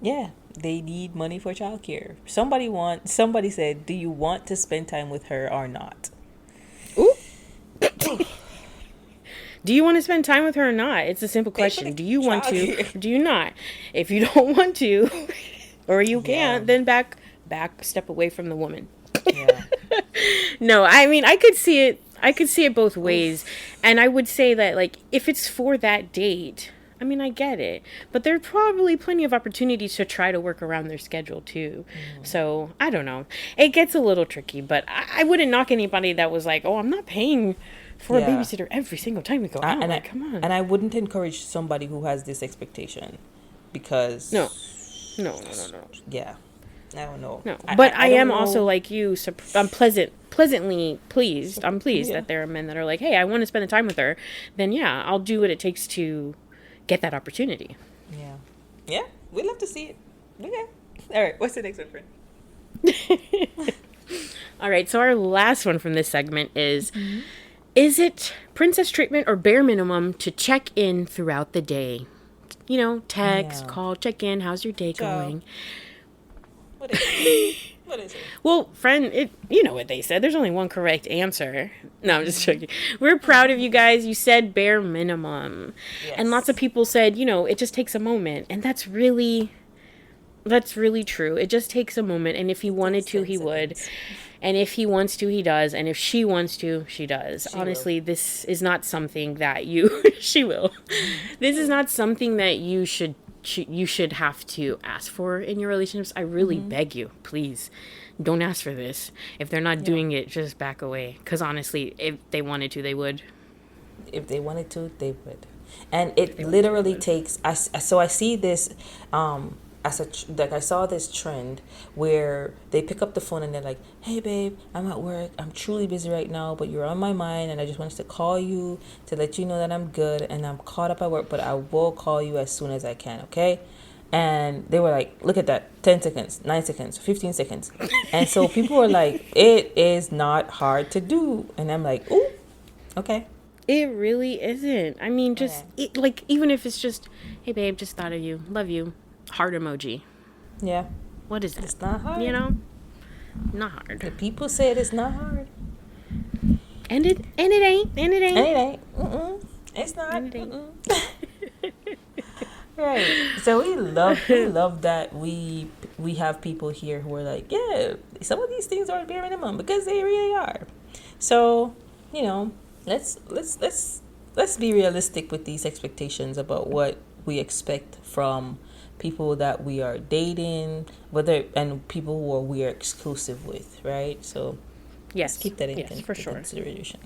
yeah, they need money for childcare. Somebody said, do you want to spend time with her or not? Ooh. Do you want to spend time with her or not? It's a simple Pay for question. the Do you want to? childcare. Or do you not? If you don't want to, or you can't, Yeah. then back step away from the woman. Yeah. No, I mean, I could see it both ways. And I would say that, like, if it's for that date, I mean, I get it. But there are probably plenty of opportunities to try to work around their schedule, too. So, I don't know. It gets a little tricky, but I wouldn't knock anybody that was like, oh, I'm not paying for Yeah. a babysitter every single time we go out. Like, come on. And I wouldn't encourage somebody who has this expectation, because No. No, no, no, no. Yeah. I don't know. No, I, but I, I I don't am know. also like you. I'm pleasantly pleased. I'm pleased Yeah. that there are men that are like, hey, I want to spend the time with her. Then yeah, I'll do what it takes to get that opportunity. Yeah. Yeah. We'd love to see it. Okay. All right. What's the next one, friend? All right, so our last one from this segment is it princess treatment or bare minimum to check in throughout the day? You know, text, Yeah. call, check in, how's your day Ciao. going? What is it? What is it? Well, friend, you know what they said. There's only one correct answer. No, I'm just joking. We're proud of you guys. You said bare minimum. And lots of Yes. people said, you know, it just takes a moment. And that's really true. It just takes a moment, and if he wanted Takes to, 10 he would. seconds. And if he wants to, he does. And if she wants to, she does. She will. Honestly, this is not something that you she will. This is not something that you should have to ask for in your relationships. I really beg you, please. Don't ask for this. If they're not doing it, just back away. Cuz honestly, if they wanted to, they would. If they wanted to, they would. And it literally takes. So I see this. As like I saw this trend where they pick up the phone and they're like, "Hey babe, I'm at work. I'm truly busy right now, but you're on my mind, and I just wanted to call you to let you know that I'm good and I'm caught up at work, but I will call you as soon as I can. Okay?" And they were like, "Look at that, 10 seconds, 9 seconds, 15 seconds," and so people were like, "It is not hard to do," and I'm like, "Ooh, okay." It really isn't. I mean, just Yeah. like even if it's just, "Hey babe, just thought of you. Love you." Heart emoji. Yeah, What is that? it's not hard. You know? Not The hard. people said it's not hard. And it ain't. And it And ain't. it ain't. Mm-mm. It's not. And it ain't. Mm-mm. Right. So we love that we have people here who are like, yeah, some of these things are bare minimum because they really are. So, you know, let's be realistic with these expectations about what we expect from people that we are dating, whether and people who are we are exclusive with, right? So let's Yes. keep that in Yes, for sure. consideration.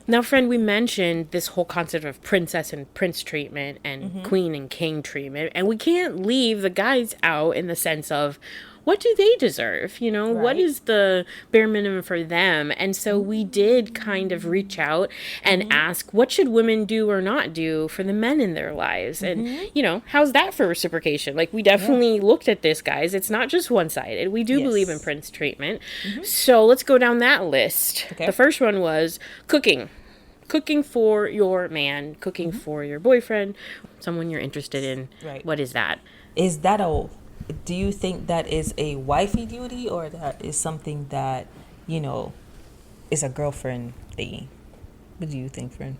Now, friend, we mentioned this whole concept of princess and prince treatment and queen and king treatment, and we can't leave the guys out in the sense of what do they deserve? You know, what Right. is the bare minimum for them? And so we did kind of reach out and ask, what should women do or not do for the men in their lives? And, you know, how's that for reciprocation? Like, we definitely looked at this, guys. It's not just one sided. We do believe in Yes. prince treatment. So let's go down that list. Okay. The first one was cooking. Cooking for your man, cooking for your boyfriend, someone you're interested in. Right. What is that? Is that do you think that is a wifey duty, or that is something that, you know, is a girlfriend thingy? What do you think, friend?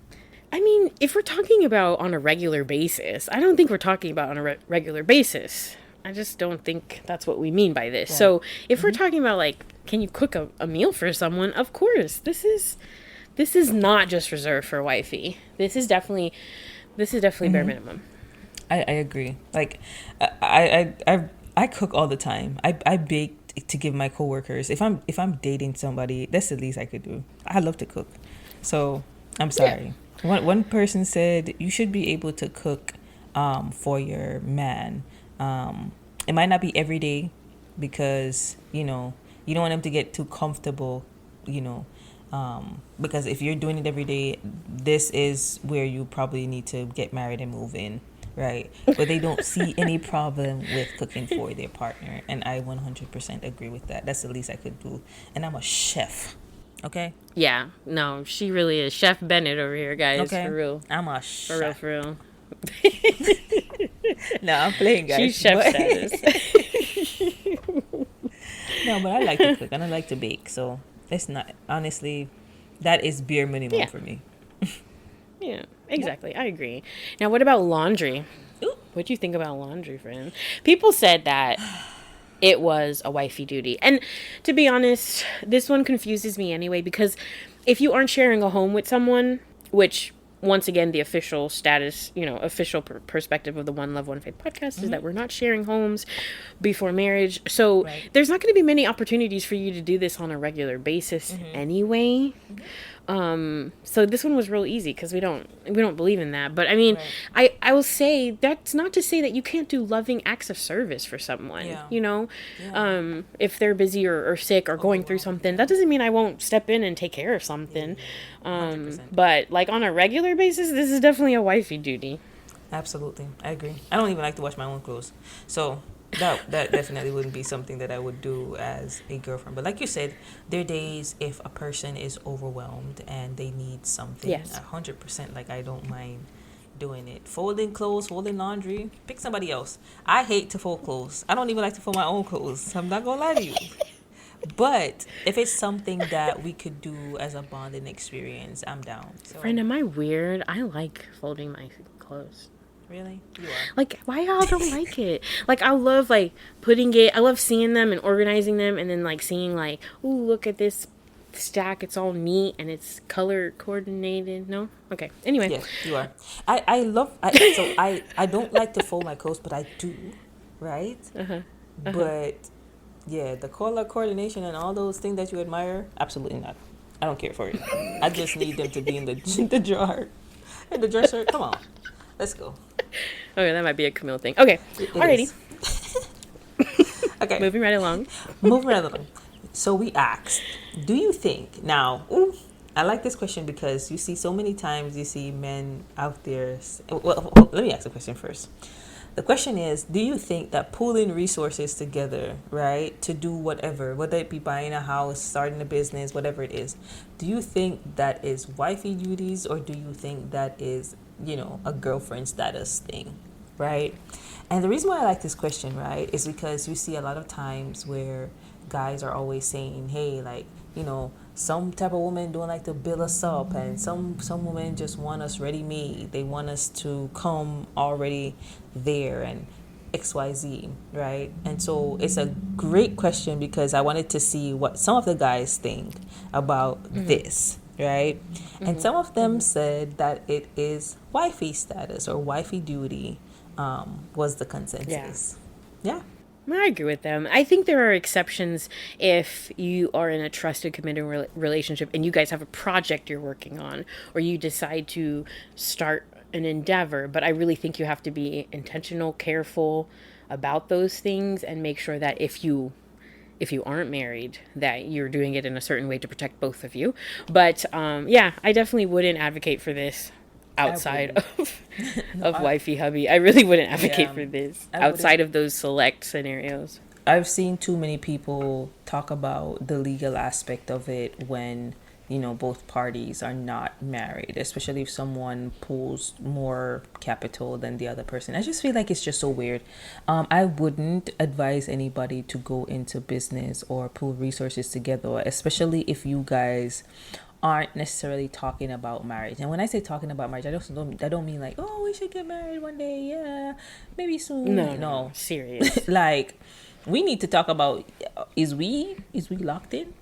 I mean, if we're talking about on a regular basis, I don't think we're talking about on a regular basis. I just don't think that's what we mean by this. So if we're talking about like, can you cook a meal for someone? Of course, this is not just reserved for wifey. This is definitely bare minimum. I agree. Like, I cook all the time. I bake to give my coworkers. If I'm dating somebody, that's the least I could do. I love to cook, so I'm sorry. One person said you should be able to cook, for your man. It might not be every day, because you know you don't want him to get too comfortable. You know, because if you're doing it every day, this is where you probably need to get married and move in, right? But they don't see any problem with cooking for their partner, and I 100% agree with that. That's the least I could do, and I'm a chef. Okay. Yeah, no, she really is. Chef Bennett over here, guys. Okay. For real. I'm a For real, chef. for real. No, I'm playing, guys. She's chef but- status. No, but I like to cook and I like to bake, so it's not, honestly, that is bare minimum Yeah. for me. Yeah, exactly. I agree. Now, what about laundry? Ooh. What do you think about laundry, friend? People said that it was a wifey duty. And to be honest, this one confuses me anyway, because if you aren't sharing a home with someone, which once again, the official status, you know, official perspective of the One Love, One Faith podcast is that we're not sharing homes before marriage. So Right. there's not going to be many opportunities for you to do this on a regular basis anyway. So this one was real easy because we don't believe in that. But I mean, Right. I will say that's not to say that you can't do loving acts of service for someone. Yeah. You know, Yeah. if they're busy or sick or going through Overwhelmed. something, that doesn't mean I won't step in and take care of something. 100%. But like on a regular basis, this is definitely a wifey duty. Absolutely. I agree. I don't even like to wash my own clothes. So that definitely wouldn't be something that I would do as a girlfriend. But like you said, there are days if a person is overwhelmed and they need something, Yes. 100%, like I don't mind doing it. Folding clothes, folding laundry, pick somebody else. I hate to fold clothes. I don't even like to fold my own clothes. I'm not gonna lie to you. But if it's something that we could do as a bonding experience, I'm down. So Friend, am I weird? I like folding my clothes. really, you are. Like, why y'all don't like it? Like, I love like putting it. I love seeing them and organizing them, and then like seeing like, ooh, look at this stack. It's all neat and it's color coordinated. No, okay. Anyway, Yes, you are. I love I don't like to fold my clothes, but I do, right? But yeah, the color coordination and all those things that you admire, absolutely not. I don't care for it. I just need them to be in the the jar, in the dresser. Come on, let's go. okay, that might be a Camille thing. Okay, It alrighty, is. Okay, moving right along. moving right along. So we asked, do you think now? Ooh, I like this question because you see so many times you see men out there. Well, let me ask the question first. The question is, do you think that pooling resources together, right, to do whatever, whether it be buying a house, starting a business, whatever it is, do you think that is wifey duties, or do you think that is, a girlfriend status thing, right? And the reason why I like this question, right, is because you see a lot of times where guys are always saying, hey, like, some type of women don't like to build us up, and some women just want us ready made. They want us to come already there and XYZ, right? And so it's a great question because I wanted to see what some of the guys think about this, right? And some of them said that it is wifey status or wifey duty, was the consensus. Yeah. I agree with them. I think there are exceptions if you are in a trusted, committed relationship and you guys have a project you're working on, or you decide to start an endeavor. But I really think you have to be intentional, careful about those things, and make sure that if you aren't married, that you're doing it in a certain way to protect both of you. But yeah, I definitely wouldn't advocate for this outside of wifey hubby. I really wouldn't advocate Yeah, for this I outside wouldn't. of those select scenarios. I've seen too many people talk about the legal aspect of it when, both parties are not married, especially if someone pulls more capital than the other person. I just feel like it's just so weird. I wouldn't advise anybody to go into business or pool resources together, especially if you guys aren't necessarily talking about marriage. And when I say talking about marriage, I don't mean like, oh, we should get married one day, yeah, maybe soon. No, serious. Like, we need to talk about, is we locked in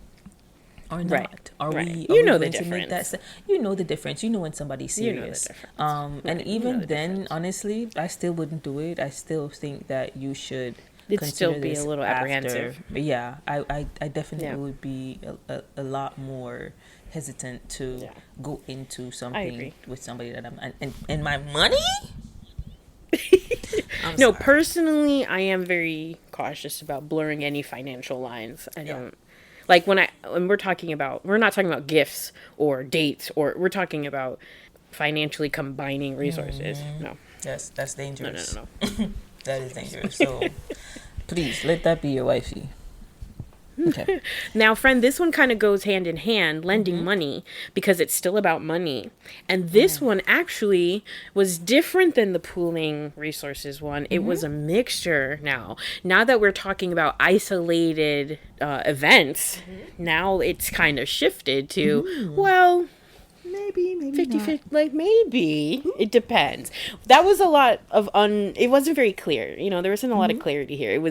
or not? Right, Are right. we? You Are know we the going to make difference. that? You know the difference. You know when somebody's You know the serious. difference. And Right, you even know the then, difference. honestly, I still wouldn't do it. I still think that you should It'd consider still be this a little after. apprehensive. But yeah, I definitely Yeah. would be a lot more hesitant to Yeah. go into I something agree. with somebody that I'm and my money. I'm No, sorry. personally, I am very cautious about blurring any financial lines. I Yeah. don't like when we're not talking about gifts or dates, or we're talking about financially combining resources. No, Yes, that's no, no, dangerous. no, no. That is dangerous. So please let that be your wifey. Okay. Now, friend, this one kind of goes hand in hand, lending Mm-hmm. money, because it's still about money. And this one actually was different than the pooling resources one. It was a Mm-hmm. mixture now. Now that we're talking about isolated events, Mm-hmm. now it's kind of shifted to, well, Maybe 50 50, like maybe it depends. That was a lot of it wasn't very clear, there wasn't a lot of clarity here.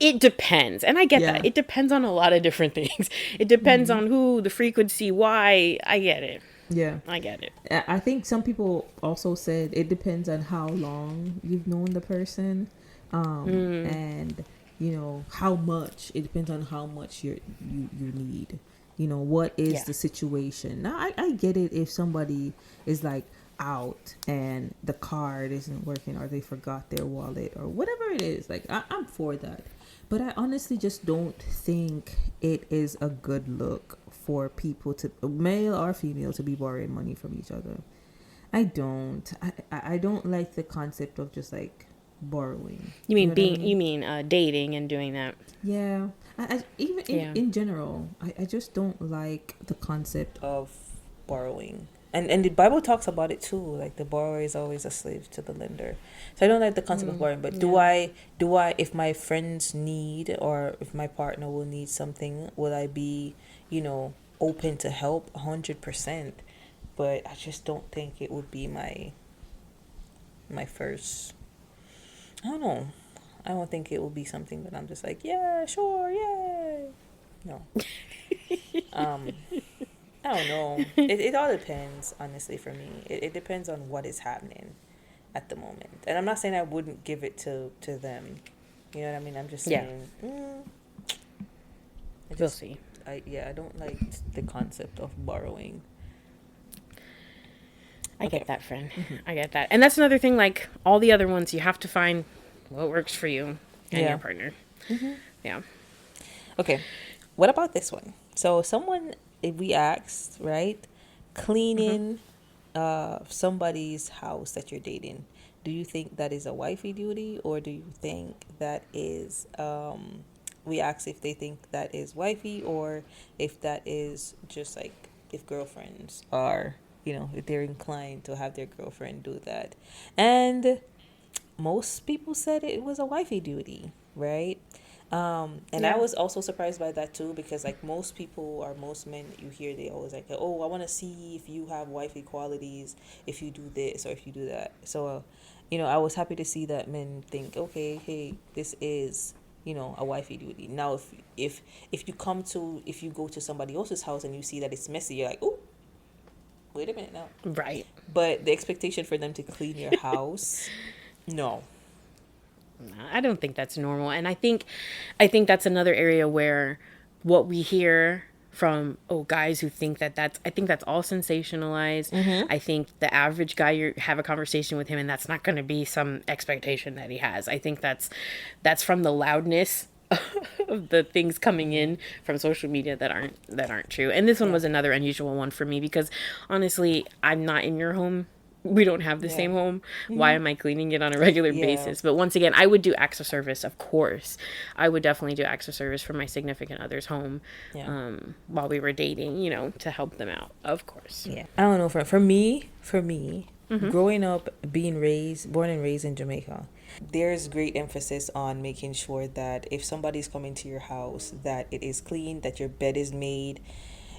It depends, and I get Yeah. that it depends on a lot of different things. It depends on who, the frequency, why. I get it. Yeah. I get it. I think some people also said it depends on how long you've known the person, and how much. It depends on how much you need. What is Yeah. the situation? Now, I get it if somebody is like out and the card isn't working or they forgot their wallet or whatever it is. Like, I'm for that. But I honestly just don't think it is a good look for people to, male or female, to be borrowing money from each other. I don't. I don't like the concept of just like borrowing. You mean know what I being? You mean dating and doing that? Yeah. Even Yeah. in general, I just don't like the concept. Of borrowing. And the Bible talks about it too. Like the borrower is always a slave to the lender. So I don't like the concept of borrowing. But do I if my friends need, or if my partner will need something, will I be, open to help 100%? But I just don't think it would be my first. I don't know. I don't think it will be something that I'm just like, yeah, sure, yay. No. I don't know. It all depends, honestly, for me. It depends on what is happening at the moment. And I'm not saying I wouldn't give it to them. You know what I mean? I'm just Yeah. saying, We'll see. I don't like the concept of borrowing. I Okay. get that, friend. I get that. And that's another thing, like all the other ones, you have to find what works for you and Yeah. your partner. Yeah. Okay, what about this one? So we asked, right? Cleaning somebody's house that you're dating. Do you think that is a wifey duty, or do you think that is we asked if they think that is wifey, or if that is just like if girlfriends are, if they're inclined to have their girlfriend do that. And most people said it was a wifey duty, right? And I was also surprised by that too, because like most people or most men you hear, they always like, oh, I want to see if you have wifey qualities, if you do this or if you do that. So, I was happy to see that men think, okay, hey, this is, a wifey duty. Now, if you go to somebody else's house and you see that it's messy, you're like, oh, wait a minute now. Right. But the expectation for them to clean your house, no. I don't think that's normal. And I think that's another area where what we hear from guys who think I think that's all sensationalized. I think the average guy, you have a conversation with him and that's not going to be some expectation that he has. I think that's from the loudness of the things coming in from social media that aren't true. And this one was another unusual one for me because honestly, I'm not in your home. We don't have the same home. Why am I cleaning it on a regular basis? But once again, I would do acts of service, of course. I would definitely do acts of service for my significant other's home while we were dating, to help them out, of course. Yeah. I don't know. For me, growing up, born and raised in Jamaica, there's great emphasis on making sure that if somebody's coming to your house, that it is clean, that your bed is made.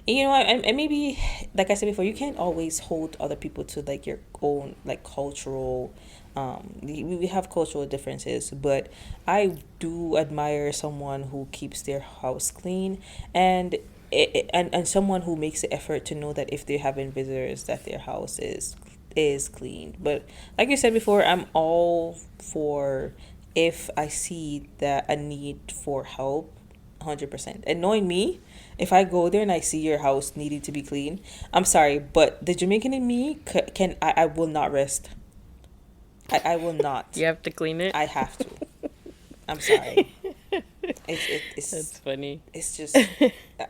And maybe, like I said before, you can't always hold other people to like your own like cultural. We have cultural differences, but I do admire someone who keeps their house clean and someone who makes the effort to know that if they're having visitors, that their house is clean. But like you said before, I'm all for if I see that a need for help. 100%. And knowing me, if I go there and I see your house needing to be clean, I'm sorry, but the Jamaican in me I will not rest. I will not. You have to clean it? I have to. I'm sorry. It's That's funny. It's just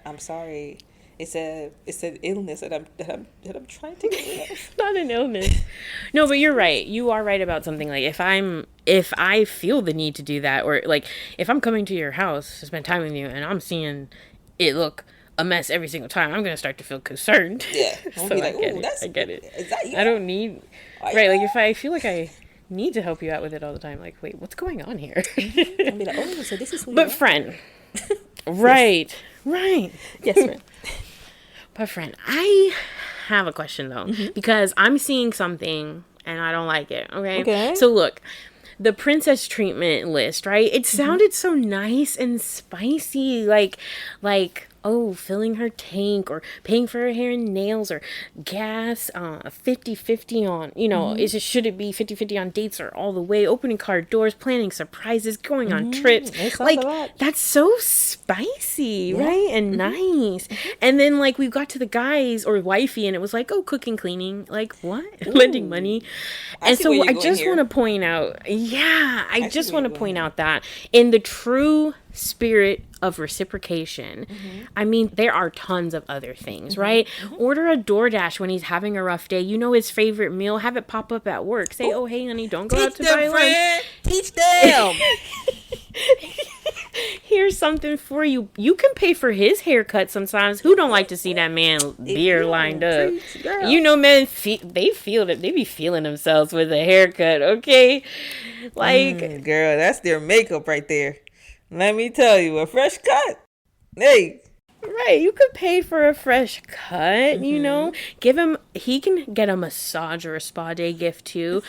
I'm sorry. It's an illness that I'm trying to get rid of. Not an illness. No, but you're right. You are right about something. Like if I feel the need to do that, or like if I'm coming to your house to spend time with you and I'm seeing it look a mess every single time, I'm gonna start to feel concerned. Yeah. So Be like, I get it. Is that you? I don't need right. Like if I feel like I need to help you out with it all the time, like wait, what's going on here? I'll be like, oh, so this is who you But are? friend, right. Yes, friend. But friend, I have a question though, because I'm seeing something and I don't like it. Okay. So look, the princess treatment list, right? It sounded so nice and spicy, like oh, filling her tank or paying for her hair and nails or gas, 50-50 on, should it be 50-50 on dates or all the way, opening car doors, planning surprises, going on trips. It sounds Like, a lot. that's so spicy, right? And nice. And then, like, we got to the guys or wifey and it was like, oh, cooking, cleaning. Like, what? Lending money. And see so where you're I going just here. want to point out, I just where want to you're point going out that in the true spirit of reciprocation, I mean, there are tons of other things, right? Order a DoorDash when he's having a rough day. You know his favorite meal. Have it pop up at work. Say, oh, hey, honey, don't go out to buy lunch. Teach them. Here's something for you. You can pay for his haircut sometimes. Who don't like to see that man beard lined up? Preach, girl. You know, men, they feel it. They be feeling themselves with a haircut, okay? Like, Girl, that's their makeup right there. Let me tell you, a fresh cut. Hey. right, you could pay for a fresh cut, he can get a massage or a spa day gift too.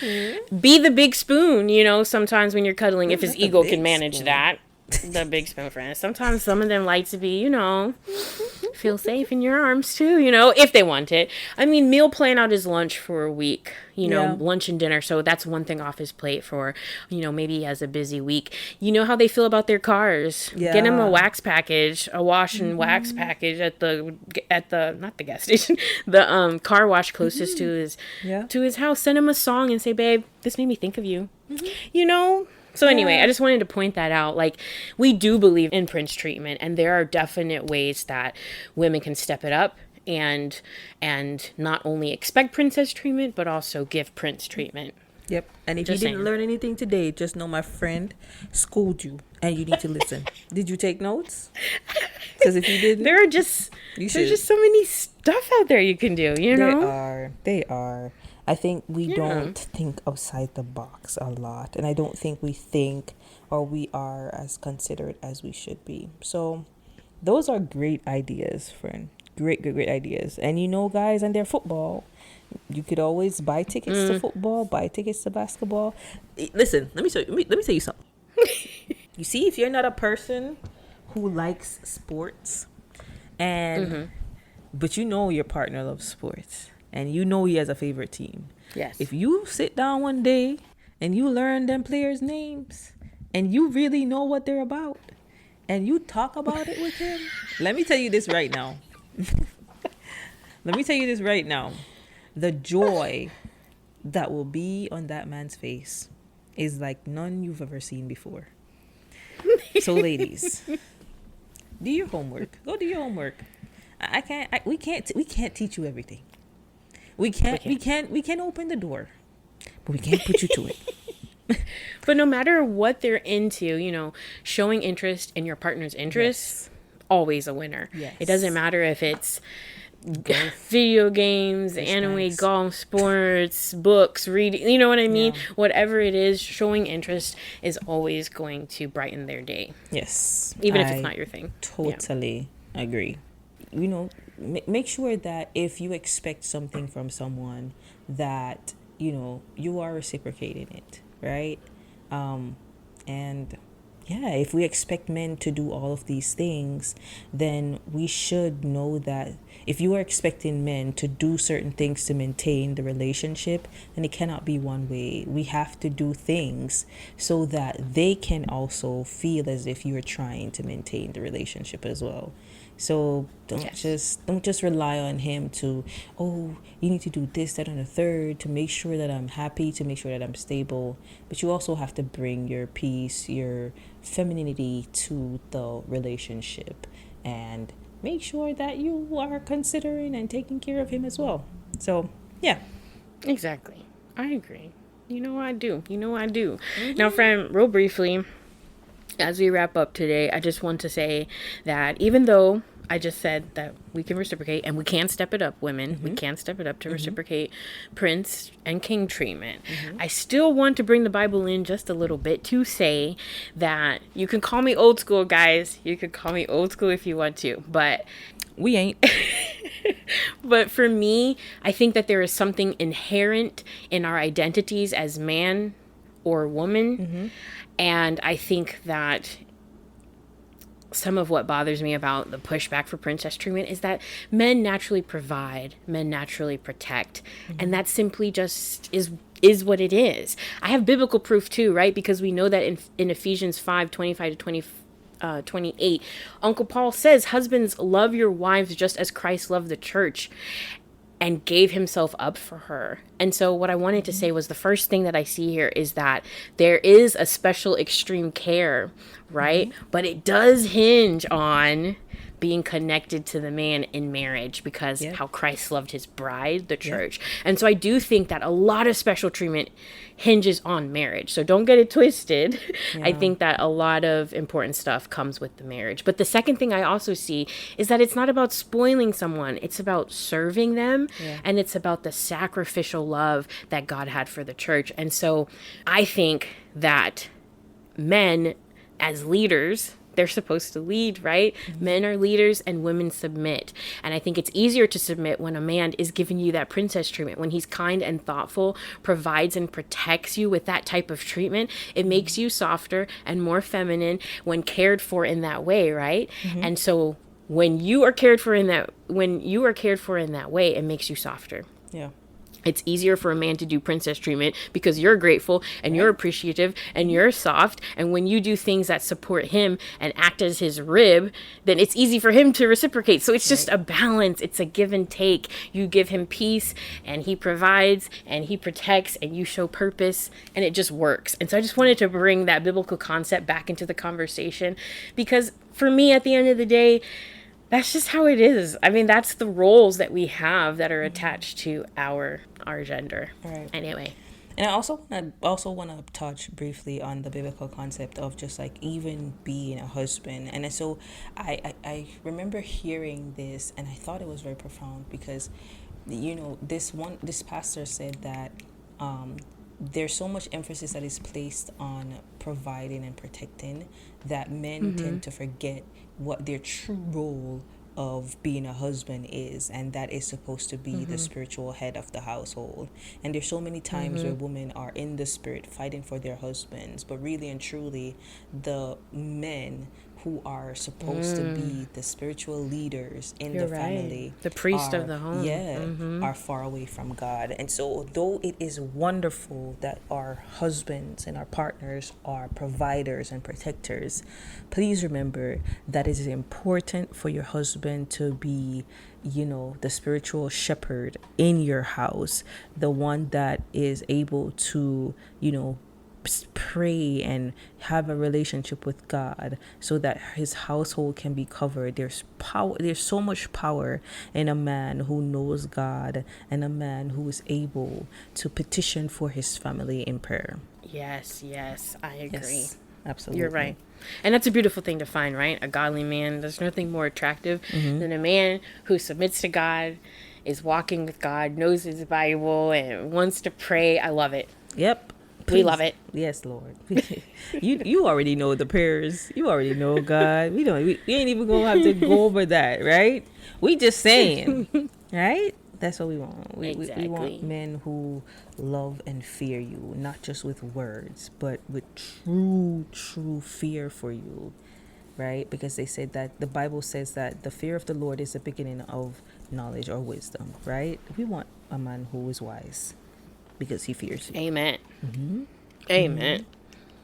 Be the big spoon, sometimes when you're cuddling, if his ego can manage that. The big spoon friend. Sometimes some of them like to be, feel safe in your arms too, if they want it. I mean, meal plan out his lunch for a week, lunch and dinner. So that's one thing off his plate for, maybe he has a busy week. You know how they feel about their cars. Yeah. Get him a wax package, a wash and wax package at the not the gas station, the car wash closest to his house. Send him a song and say, babe, this made me think of you. So anyway, I just wanted to point that out. Like, we do believe in Prince treatment, and there are definite ways that women can step it up and not only expect princess treatment, but also give Prince treatment. Yep. And if Just you didn't saying. learn anything today, just know my friend schooled you, and you need to listen. Did you take notes? Because if you didn't, There's just so many stuff out there you can do, They are. I think we don't think outside the box a lot, and I don't think we think or we are as considerate as we should be. So those are great ideas, friend. Great ideas. And guys, and their football, you could always buy tickets to football, buy tickets to basketball. Listen, let me tell you something. You see, if you're not a person who likes sports, and but your partner loves sports, and he has a favorite team. Yes. If you sit down one day and you learn them players' names and you really know what they're about and you talk about it with him, let me tell you this right now. The joy that will be on that man's face is like none you've ever seen before. So ladies, do your homework. Go do your homework. We can't teach you everything. We can open the door, but we can't put you to it. But no matter what they're into, showing interest in your partner's interests, always a winner. Yes. It doesn't matter if it's video games, anime, golf, sports, books, reading, you know what I mean? Yeah. Whatever it is, showing interest is always going to brighten their day. Yes. Even if it's not your thing. Totally agree. Make sure that if you expect something from someone that, you are reciprocating it, right? And yeah, if we expect men to do all of these things, then we should know that if you are expecting men to do certain things to maintain the relationship, then it cannot be one way. We have to do things so that they can also feel as if you are trying to maintain the relationship as well. So don't just rely on him to, you need to do this, that, and the third to make sure that I'm happy, to make sure that I'm stable. But you also have to bring your peace, your femininity to the relationship, and make sure that you are considering and taking care of him as well. So, yeah. Exactly. I agree. I do. Now, friend, real briefly, as we wrap up today, I just want to say that even though I just said that we can reciprocate and we can step it up, women, we can step it up to reciprocate prince and king treatment, I still want to bring the Bible in just a little bit to say that you can call me old school, guys. You can call me old school if you want to, but we ain't. But for me, I think that there is something inherent in our identities as man or woman. And I think that some of what bothers me about the pushback for princess treatment is that men naturally provide, men naturally protect, and that simply just is what it is. I have biblical proof too, right? Because we know that in Ephesians 5:25 to 28, Uncle Paul says, husbands, love your wives just as Christ loved the church and gave himself up for her. And so what I wanted to say was the first thing that I see here is that there is a special extreme care, right? But it does hinge on being connected to the man in marriage, because how Christ loved his bride, the church. And so I do think that a lot of special treatment hinges on marriage. So don't get it twisted. I think that a lot of important stuff comes with the marriage. But the second thing I also see is that it's not about spoiling someone. It's about serving them. And it's about the sacrificial love that God had for the church. And so I think that men as leaders, they're supposed to lead, right? Men are leaders and women submit. And I think it's easier to submit when a man is giving you that princess treatment, when he's kind and thoughtful, provides and protects you with that type of treatment. It makes you softer and more feminine when cared for in that way, right? And so when you are cared for in that way, it makes you softer. Yeah. It's easier for a man to do princess treatment because you're grateful and you're appreciative and you're soft. And when you do things that support him and act as his rib, then it's easy for him to reciprocate. So it's just a balance. It's a give and take. You give him peace and he provides and he protects and you show purpose, and it just works. And so I just wanted to bring that biblical concept back into the conversation, because for me, at the end of the day, that's just how it is. I mean, that's the roles that we have that are attached to our gender. Right. Anyway. And I also want to touch briefly on the biblical concept of just like even being a husband. And so I remember hearing this, and I thought it was very profound, because this pastor said that there's so much emphasis that is placed on providing and protecting that men tend to forget what their true role of being a husband is, and that is supposed to be the spiritual head of the household. And there's so many times where women are in the spirit fighting for their husbands, but really and truly the men who are supposed to be the spiritual leaders in the family, the priest of the home, are far away from God. And so though it is wonderful that our husbands and our partners are providers and protectors, please remember that it is important for your husband to be, the spiritual shepherd in your house, the one that is able to, pray and have a relationship with God so that his household can be covered. There's so much power in a man who knows God and a man who is able to petition for his family in prayer. Yes, I agree. Yes, absolutely. You're right. And that's a beautiful thing to find, right? A godly man. There's nothing more attractive than a man who submits to God, is walking with God, knows his Bible, and wants to pray. I love it. Yep. We love it. Yes, Lord. You already know the prayers. You already know God. We ain't even gonna have to go over that, right? We just saying, right? That's what we want. We want men who love and fear you, not just with words, but with true fear for you, right? Because they said that the Bible says that the fear of the Lord is the beginning of knowledge or wisdom, right? We want a man who is wise, because he fears you. Amen. Amen.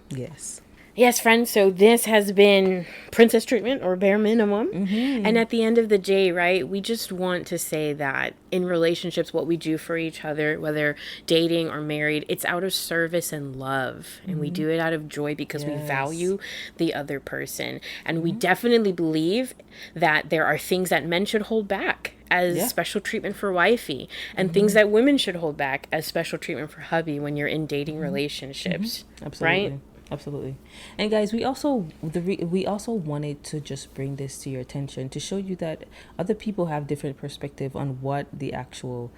Yes. Yes, friends. So this has been princess treatment, or bare minimum. And at the end of the day, right, we just want to say that in relationships, what we do for each other, whether dating or married, it's out of service and love. And we do it out of joy because we value the other person. And we definitely believe that there are things that men should hold back as special treatment for wifey, and things that women should hold back as special treatment for hubby when you're in dating relationships. Absolutely. Right? Absolutely. And guys, we also wanted to just bring this to your attention to show you that other people have different perspective on what the actual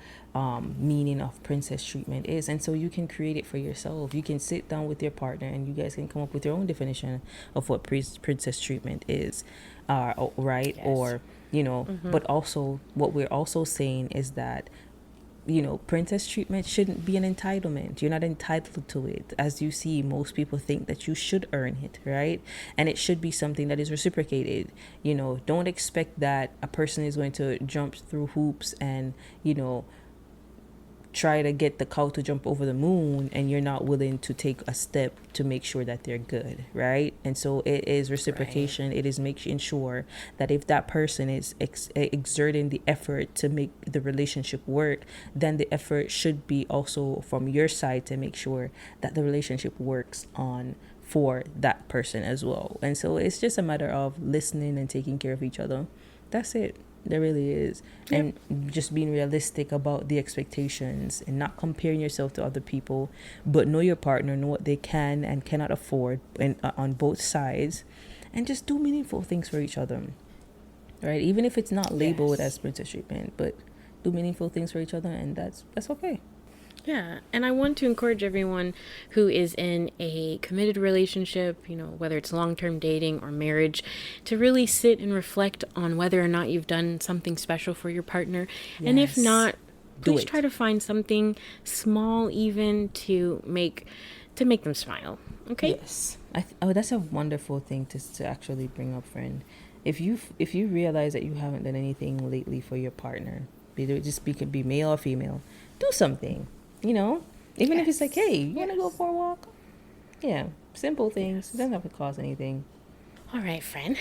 meaning of princess treatment is, and so you can create it for yourself. You can sit down with your partner and you guys can come up with your own definition of what princess treatment is, right? Or but also what we're also saying is that princess treatment shouldn't be an entitlement. You're not entitled to it. As you see, most people think that you should earn it, right? And it should be something that is reciprocated. Don't expect that a person is going to jump through hoops and, try to get the cow to jump over the moon, and you're not willing to take a step to make sure that they're good, right? And so it is reciprocation. Right. It is making sure that if that person is exerting the effort to make the relationship work, then the effort should be also from your side to make sure that the relationship works for that person as well. And so it's just a matter of listening and taking care of each other. That's it. There really is. Yep. And just being realistic about the expectations and not comparing yourself to other people, but know your partner, know what they can and cannot afford, and on both sides, and just do meaningful things for each other, right? Even if it's not labeled as princess treatment, but do meaningful things for each other, and that's okay. Yeah, and I want to encourage everyone who is in a committed relationship, whether it's long-term dating or marriage, to really sit and reflect on whether or not you've done something special for your partner. Yes. And if not, please try to find something small even to make them smile. Okay? Yes. That's a wonderful thing to actually bring up, friend. If you realize that you haven't done anything lately for your partner, could be male or female, do something. Even if it's like, hey, you want to go for a walk? Yeah, simple things. It doesn't have to cost anything. All right, friend.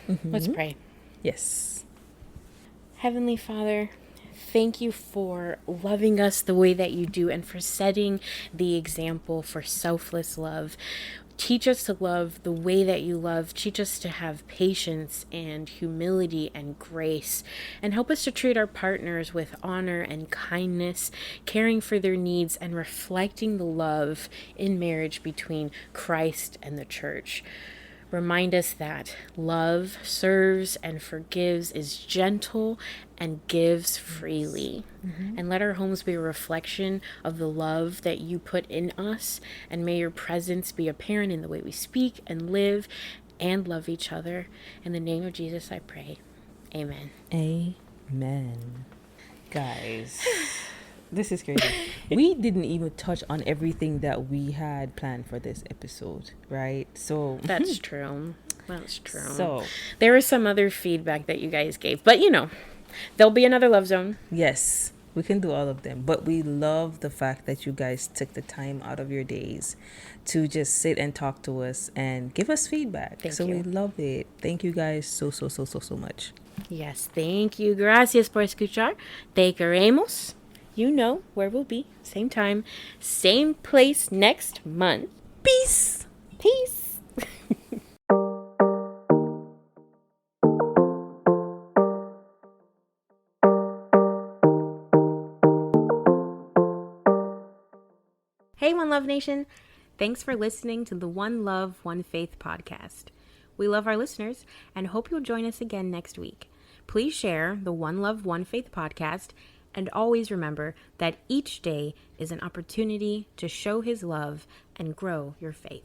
Mm-hmm. Let's pray. Yes. Heavenly Father, thank you for loving us the way that you do and for setting the example for selfless love. Teach us to love the way that you love. Teach us to have patience and humility and grace. And help us to treat our partners with honor and kindness, caring for their needs and reflecting the love in marriage between Christ and the church. Remind us that love serves and forgives, is gentle, and gives freely. Mm-hmm. And let our homes be a reflection of the love that you put in us. And may your presence be apparent in the way we speak and live and love each other. In the name of Jesus, I pray. Amen. Amen. Guys, this is crazy. We didn't even touch on everything that we had planned for this episode, right? So that's true. That's true. So there was some other feedback that you guys gave, but there'll be another Love Zone. Yes, we can do all of them. But we love the fact that you guys took the time out of your days to just sit and talk to us and give us feedback. Thank you. We love it. Thank you guys so much. Yes, thank you. Gracias por escuchar. Te queremos. You know where we'll be. Same time, same place next month. Peace. Peace. Hey, One Love Nation. Thanks for listening to the One Love, One Faith podcast. We love our listeners and hope you'll join us again next week. Please share the One Love, One Faith podcast. And always remember that each day is an opportunity to show His love and grow your faith.